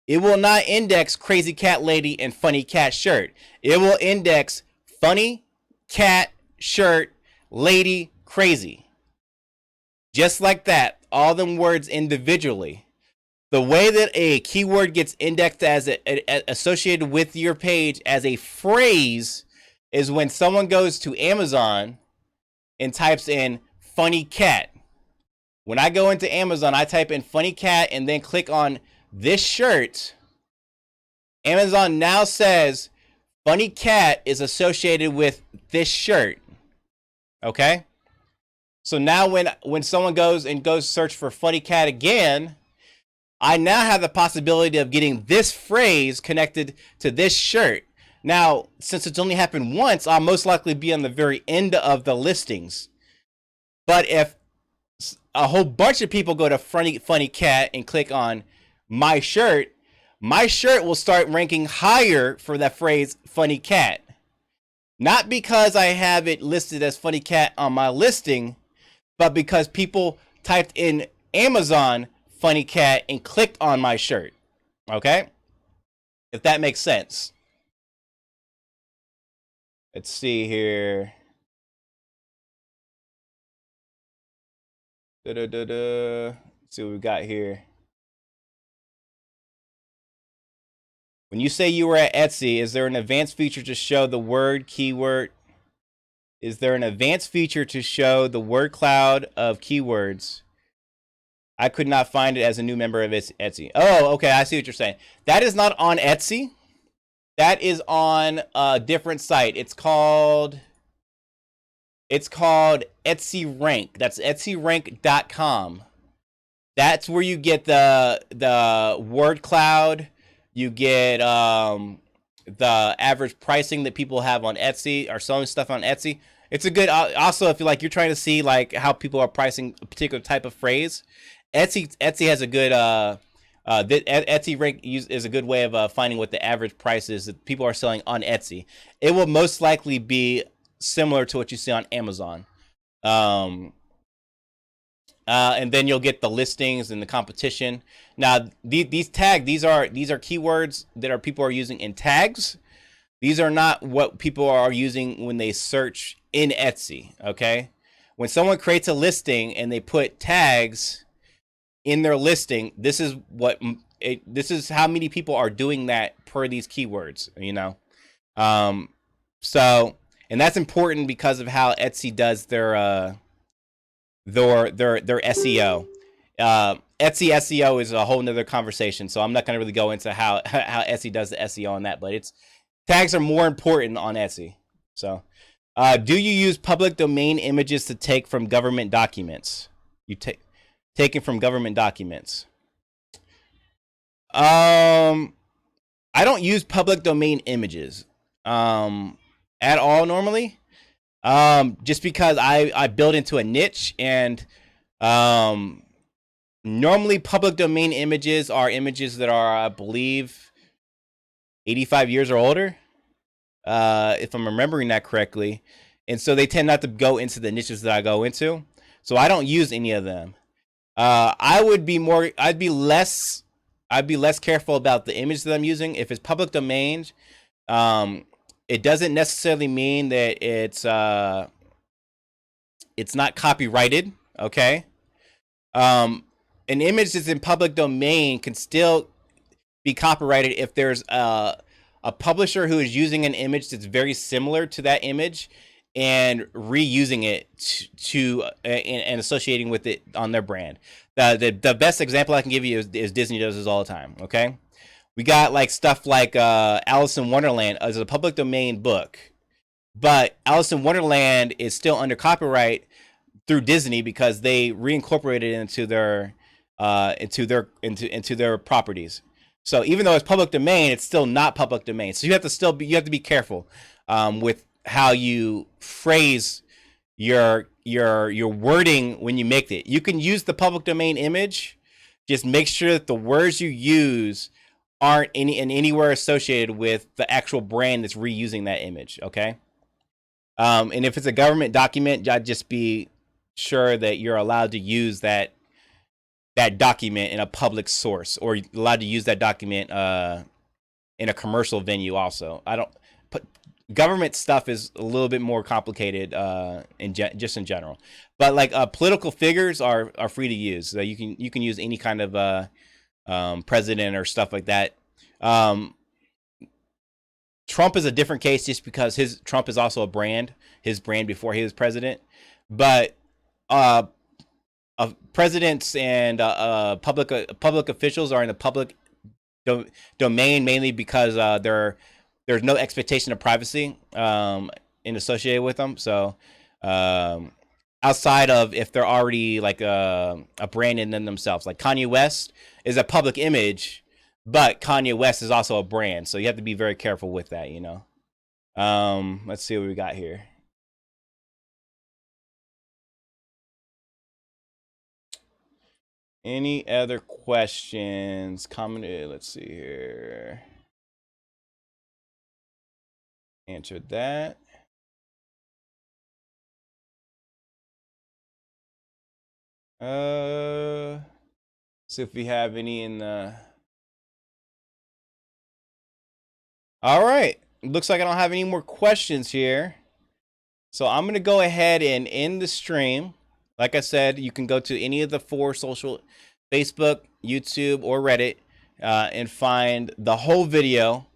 it will not index crazy cat lady and funny cat shirt. It will index funny cat shirt lady crazy. Just like that, all them words individually. The way that a keyword gets indexed as associated with your page as a phrase is when someone goes to Amazon and types in funny cat. When I go into Amazon, I type in funny cat and then click on this shirt. Amazon now says funny cat is associated with this shirt. Okay? So now when someone goes search for funny cat again, I now have the possibility of getting this phrase connected to this shirt. Now, since it's only happened once, I'll most likely be on the very end of the listings. But if a whole bunch of people go to funny cat and click on my shirt will start ranking higher for that phrase funny cat. Not because I have it listed as funny cat on my listing, but because people typed in Amazon funny cat and clicked on my shirt. Okay? If that makes sense. Let's see here. Let's see what we got here. When you say you were at Etsy, is there an advanced feature to show the word keyword? Is there an advanced feature to show the word cloud of keywords? I could not find it as a new member of Etsy. Oh, okay. I see what you're saying. That is not on Etsy. That is on a different site. It's called Etsy Rank. That's etsyrank.com. That's where you get the word cloud. You get the average pricing that people have on Etsy or selling stuff on Etsy. It's a good also if you're trying to see like how people are pricing a particular type of phrase. Etsy has a good Etsy rank is a good way of finding what the average price is that people are selling on Etsy. It will most likely be similar to what you see on Amazon. Um, and then you'll get the listings and the competition. Now, these are keywords that people are using in tags. These are not what people are using when they search in Etsy. Okay, when someone creates a listing and they put tags in their listing, this is how many people are doing that per these keywords. Um, so and that's important because of how Etsy does their SEO. Etsy SEO is a whole nother conversation, so I'm not going to really go into how Etsy does the SEO on that, but it's tags are more important on Etsy. So, do you use public domain images to take from government documents? You take taken from government documents. I don't use public domain images at all normally. Just because I build into a niche and um normally public domain images are images that are, I believe, 85 years or older, if I'm remembering that correctly. And so they tend not to go into the niches that I go into. So I don't use any of them. I'd be less careful about the image that I'm using. If it's public domain, um, it doesn't necessarily mean that it's not copyrighted. Okay. Um, an image that's in public domain can still be copyrighted if there's a publisher who is using an image that's very similar to that image and reusing it and associating with it on their brand. The best example I can give you is Disney does this all the time. Okay, we got like stuff like Alice in Wonderland as a public domain book, but Alice in Wonderland is still under copyright through Disney because they reincorporated it into their properties. So even though it's public domain, it's still not public domain. So you have to be careful with how you phrase your wording when you make it. You can use the public domain image, just make sure that the words you use aren't anywhere associated with the actual brand that's reusing that image. Okay. And if it's a government document, I'd just be sure that you're allowed to use that document in a public source, or allowed to use that document in a commercial venue. Also, I don't. But government stuff is a little bit more complicated just in general. But like political figures are free to use. So you can use any kind of president or stuff like that. Trump is a different case just because Trump is also a brand, his brand before he was president. But uh, presidents and public officials are in the public domain mainly because there's no expectation of privacy in associated with them. So outside of if they're already like a brand in themselves, like Kanye West is a public image, but Kanye West is also a brand, so you have to be very careful with that. Let's see what we got here. Any other questions? Commented. Let's see here. Answered that. Uh, see if we have any in the. All right. Looks like I don't have any more questions here. So I'm gonna go ahead and end the stream. Like I said, you can go to any of the four social, Facebook, YouTube, or Reddit, and find the whole video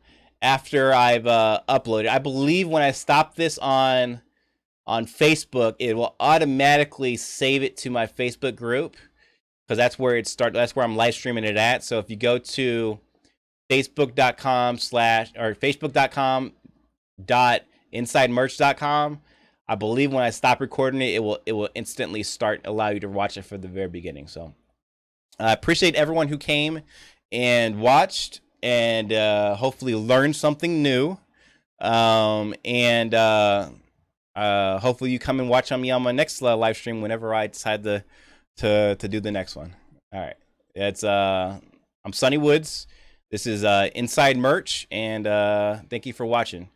after I've uploaded. I believe when I stop this on Facebook, it will automatically save it to my Facebook group because that's where it start. That's where I'm live streaming it at. So if you go to facebook.com dot insidemerch.com, I believe when I stop recording it, it will instantly start, allow you to watch it from the very beginning. So I appreciate everyone who came and watched and hopefully learned something new. And hopefully you come and watch on me on my next live stream whenever I decide to do the next one. All right, it's I'm Sonny Woods. This is Inside Merch, and thank you for watching.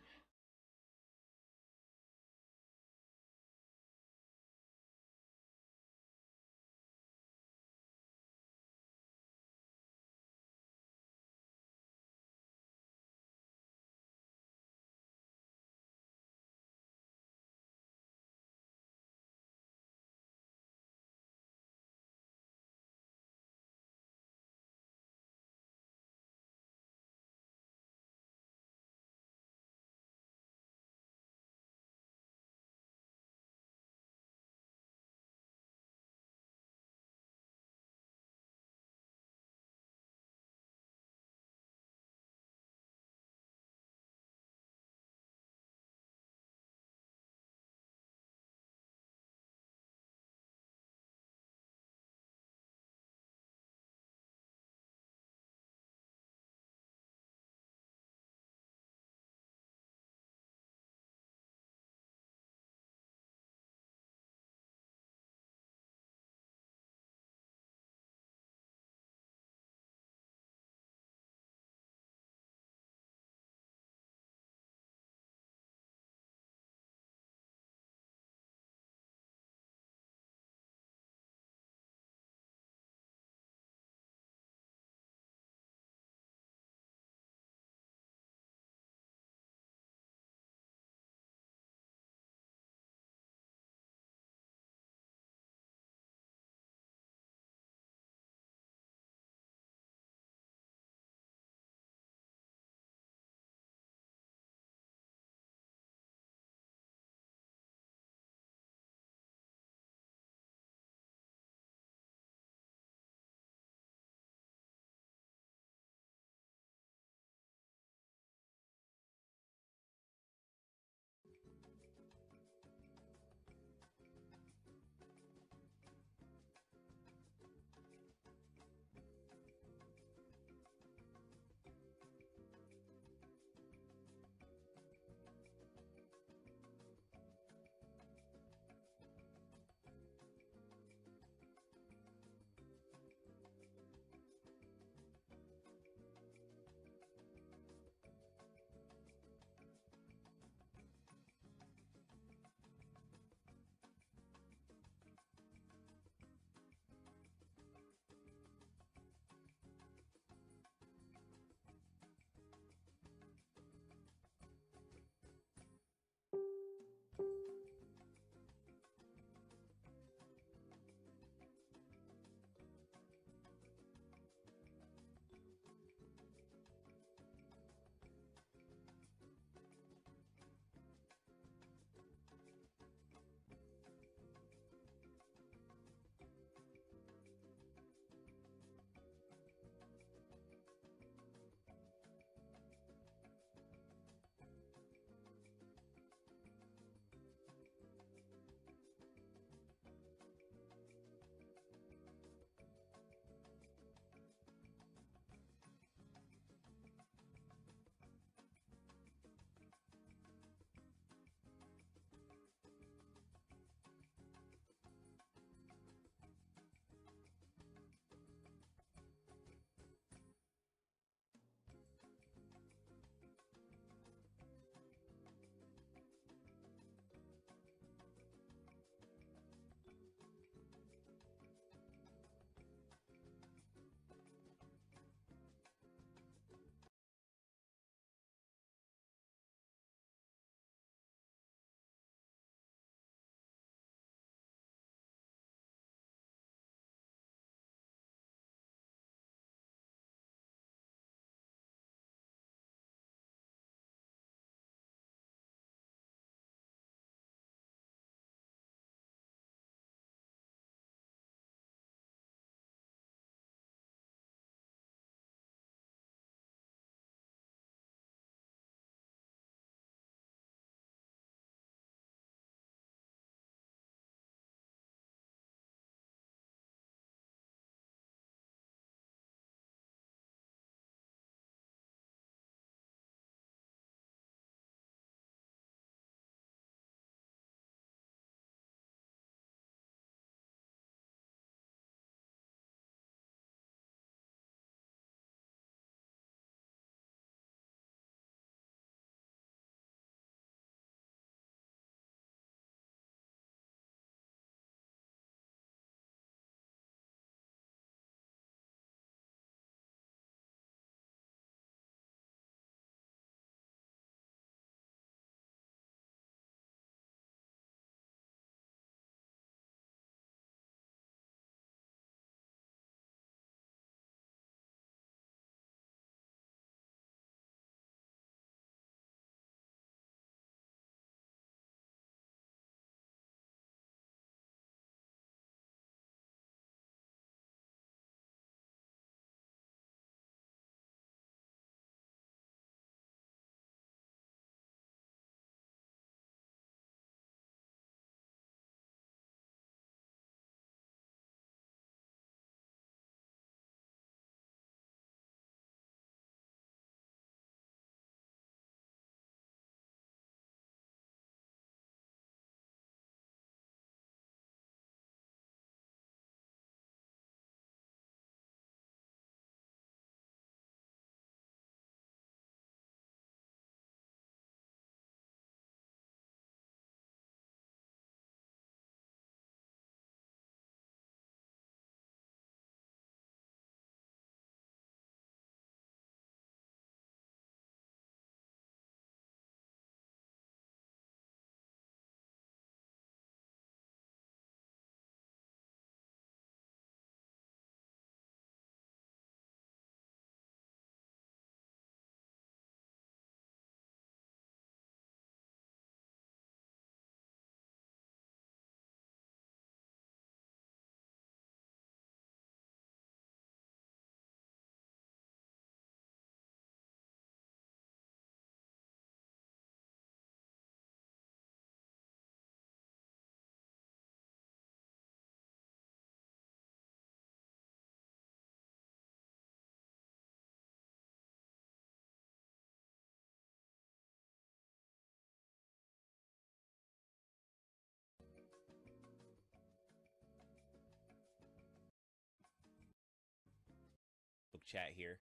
chat here.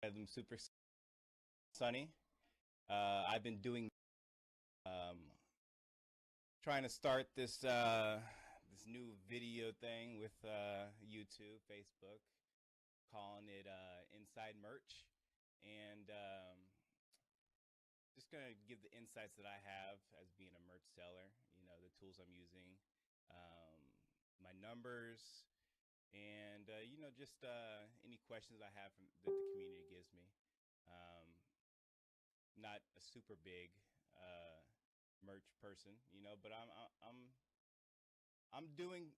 I'm super sunny. I've been doing trying to start this new video thing with YouTube, Facebook, calling it Inside Merch, and just gonna give the insights that I have as being a merch seller. You know, the tools I'm using, my numbers, and you know, just any questions I have that the community gives me. Not a super big merch person, you know, but I'm doing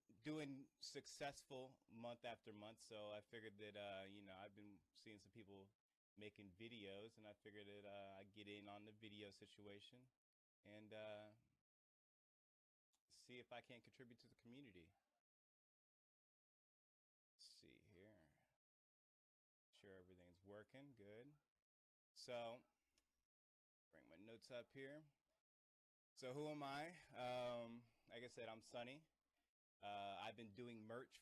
successful month after month. So I figured that you know, I've been seeing some people making videos, and I figured that I get in on the video situation and see if I can contribute to the community. Let's see here. Sure, everything's working good. So bring my notes up here. So who am I? Like I said, I'm Sunny. I've been doing merch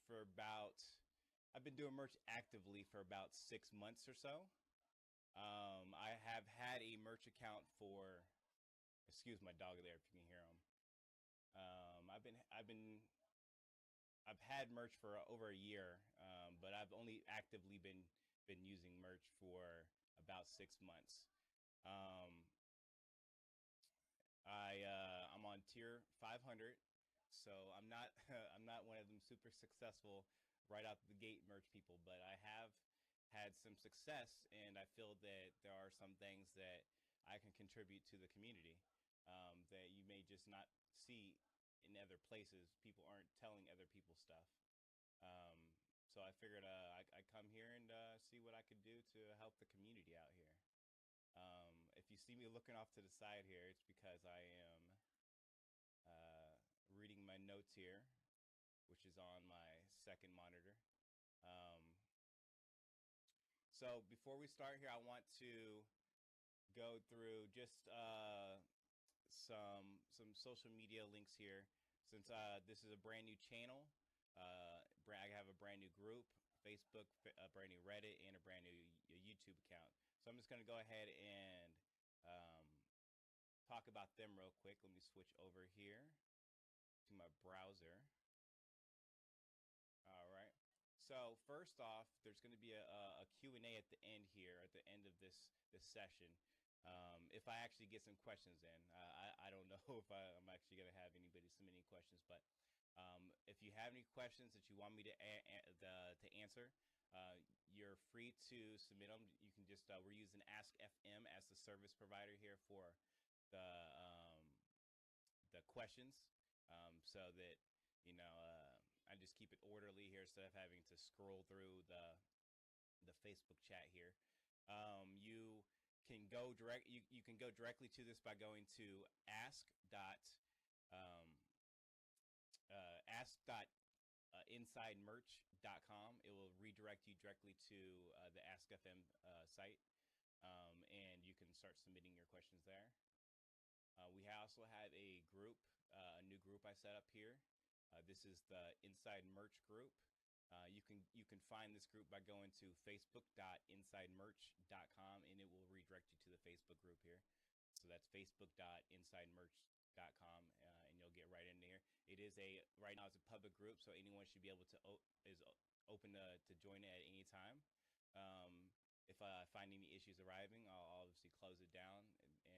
actively for about 6 months or so. I have had a merch account for, excuse my dog there if you can hear him. I've had merch for over a year, but I've only actively been using merch for about 6 months. I'm on tier 500, so I'm not I'm not one of them super successful right out the gate merch people, but I have had some success, and I feel that there are some things that I can contribute to the community that you may just not see in other places. People aren't telling other people stuff. So I figured I come here and see what I could do to help the community out here. If you see me looking off to the side here, it's because I am reading my notes here, which is on my second monitor. So before we start here, I want to go through just some social media links here. Since this is a brand new channel, I have a brand new group, Facebook, a brand new Reddit, and a brand new YouTube account. So I'm just going to go ahead and talk about them real quick. Let me switch over here to my browser. All right. So first off, there's going to be a Q&A at the end here, at the end of this session. If I actually get some questions in, I don't know if I'm actually going to have anybody submit any questions, but if you have any questions that you want me to answer, you're free to submit them. You can just we're using Ask FM as the service provider here for the questions, so that you know I just keep it orderly here instead of having to scroll through the Facebook chat here. You can go you can go directly to this by going to ask.insidemerch.com. It will redirect you directly to the Ask FM site, and you can start submitting your questions there. We also have a group, a new group I set up here. This is the Inside Merch group. You can find this group by going to facebook.insidemerch.com, and it will redirect you to the Facebook group here. So that's facebook.insidemerch.com, and you'll get right in there. It is right now it's a public group, so anyone should be able to is open to join it at any time. If I find any issues arriving, I'll obviously close it down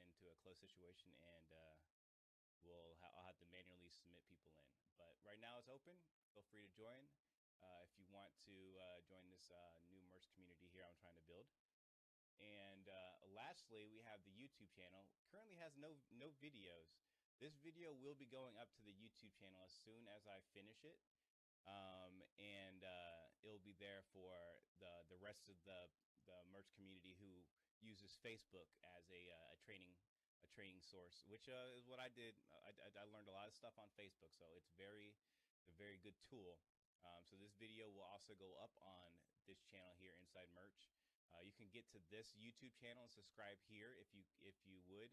into a closed situation, and I'll have to manually submit people in. But right now it's open. Feel free to join if you want to join this new merch community here I'm trying to build. And lastly, we have the YouTube channel. Currently has no videos. This video will be going up to the YouTube channel as soon as I finish it. And it'll be there for the rest of the merch community who uses Facebook as a training source, which is what I did. I learned a lot of stuff on Facebook, so it's a very good tool. So this video will also go up on this channel here, Inside Merch. You can get to this YouTube channel and subscribe here if you would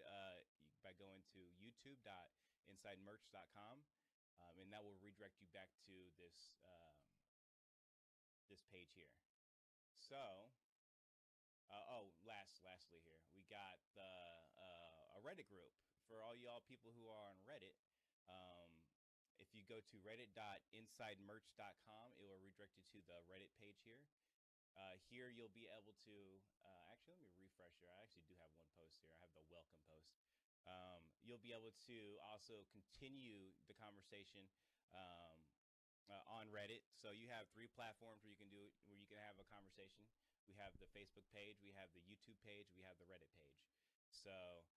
by going to youtube.insidemerch.com, and that will redirect you back to this this page here. So, lastly here, we got the a Reddit group for all y'all people who are on Reddit. Um, if you go to reddit.insidemerch.com, it will redirect you to the Reddit page here. Here you'll be able to actually let me refresh here. I actually do have one post here. I have the welcome post. You'll be able to also continue the conversation on Reddit. So you have 3 platforms where you can do it, where you can have a conversation. We have the Facebook page, we have the YouTube page, we have the Reddit page. So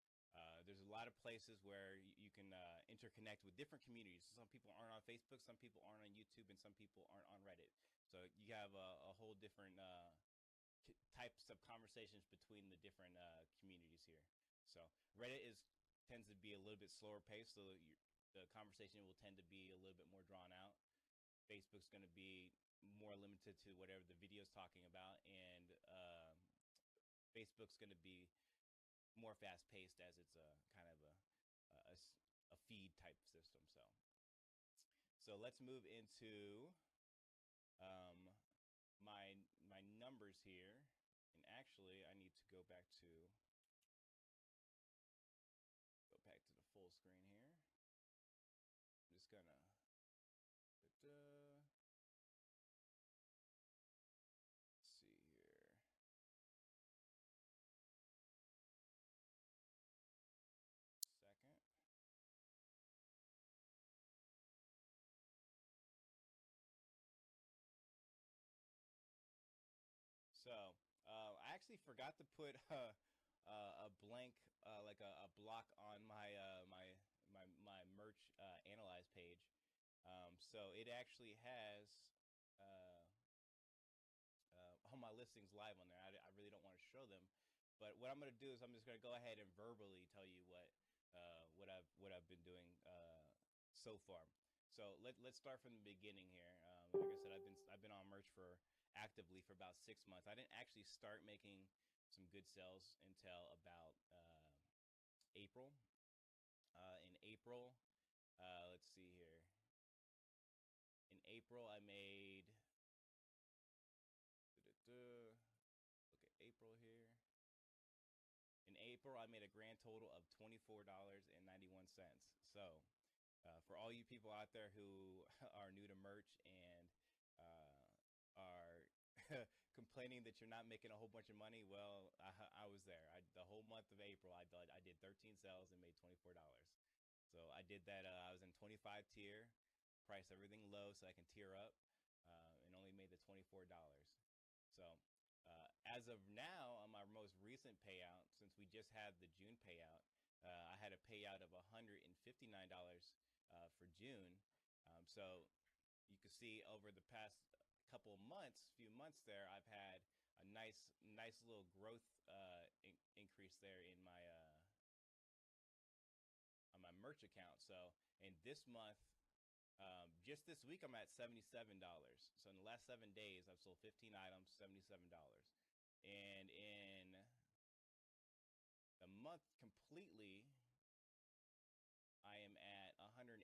there's a lot of places where you can interconnect with different communities. Some people aren't on Facebook, some people aren't on YouTube, and some people aren't on Reddit. So you have a whole different types of conversations between the different communities here. So Reddit tends to be a little bit slower paced, so the conversation will tend to be a little bit more drawn out. Facebook's going to be more limited to whatever the video is talking about, and Facebook's going to be more fast paced as it's a kind of a feed type system. So let's move into my numbers here, and actually I need to go back to the full screen here. I'm just gonna see here. Second. So I actually forgot to put a blank, like a block on my merch analyze page. So it actually has all my listings live on there. I really don't want to show them, but what I'm going to do is I'm just going to go ahead and verbally tell you what I've been doing so far. So let's start from the beginning here. Like I said, I've been on merch actively for about 6 months. I didn't actually start making some good sales until about April. In April, let's see here. In April, I made. Look at April here. In April, I made a grand total of $24.91. So, for all you people out there who are new to merch and are complaining that you're not making a whole bunch of money, well, I was there. The whole month of April, I did 13 sales and made $24. So I did that. I was in 25 tier, priced everything low so I can tier up, and only made the $24. So as of now, on my most recent payout, since we just had the June payout, I had a payout of $159 for June. So you can see over the past few months there, I've had a nice little growth increase there in my on my merch account. So in this month, just this week, I'm at $77. So in the last 7 days, I've sold 15 items, $77. And in the month completely, I am at $189.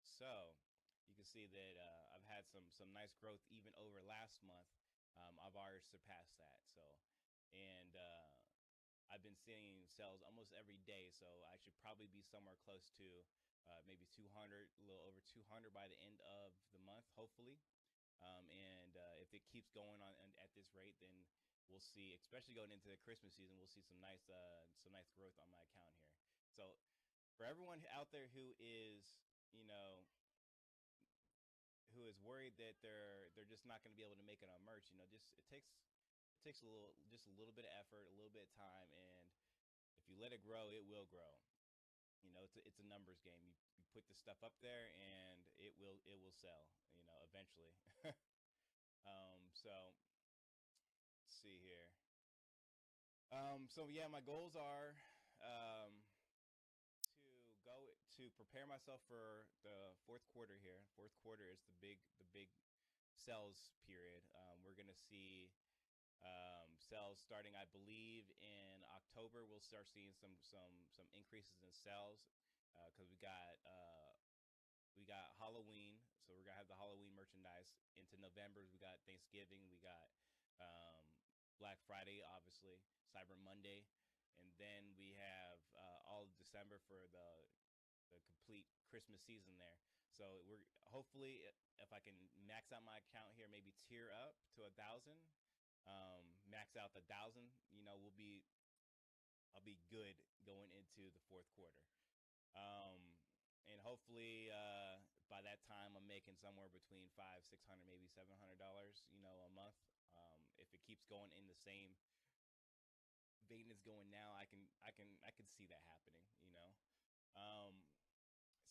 So you can see that I've had some nice growth even over last month. I've already surpassed that. So, and I've been seeing sales almost every day. So I should probably be somewhere close to maybe 200, a little over 200 by the end of the month, hopefully. And if it keeps going on at this rate, then we'll see, especially going into the Christmas season, we'll see some nice growth on my account here. So for everyone out there who is, who is worried that they're just not going to be able to make it on merch, just it takes a little bit of effort, a little bit of time, and if you let it grow, it will grow. It's a numbers game. You put the stuff up there and it will sell, eventually. So let's see here. So yeah, my goals are to prepare myself for the fourth quarter here. Fourth quarter is the big sales period. We're gonna see sales starting, I believe, in October. We'll start seeing some increases in sales because we got Halloween, so we're gonna have the Halloween merchandise. Into November, we got Thanksgiving, we got Black Friday, obviously, Cyber Monday, and then we have all of December for the complete Christmas season there. So we're hopefully, if I can max out my account here, maybe tier up to 1,000, max out 1,000. I'll be good going into the fourth quarter. Um, and hopefully by that time I'm making somewhere between 500, 600, maybe $700, a month. If it keeps going in the same vein as going now, I can see that happening. Um,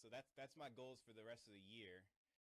so that's my goals for the rest of the year.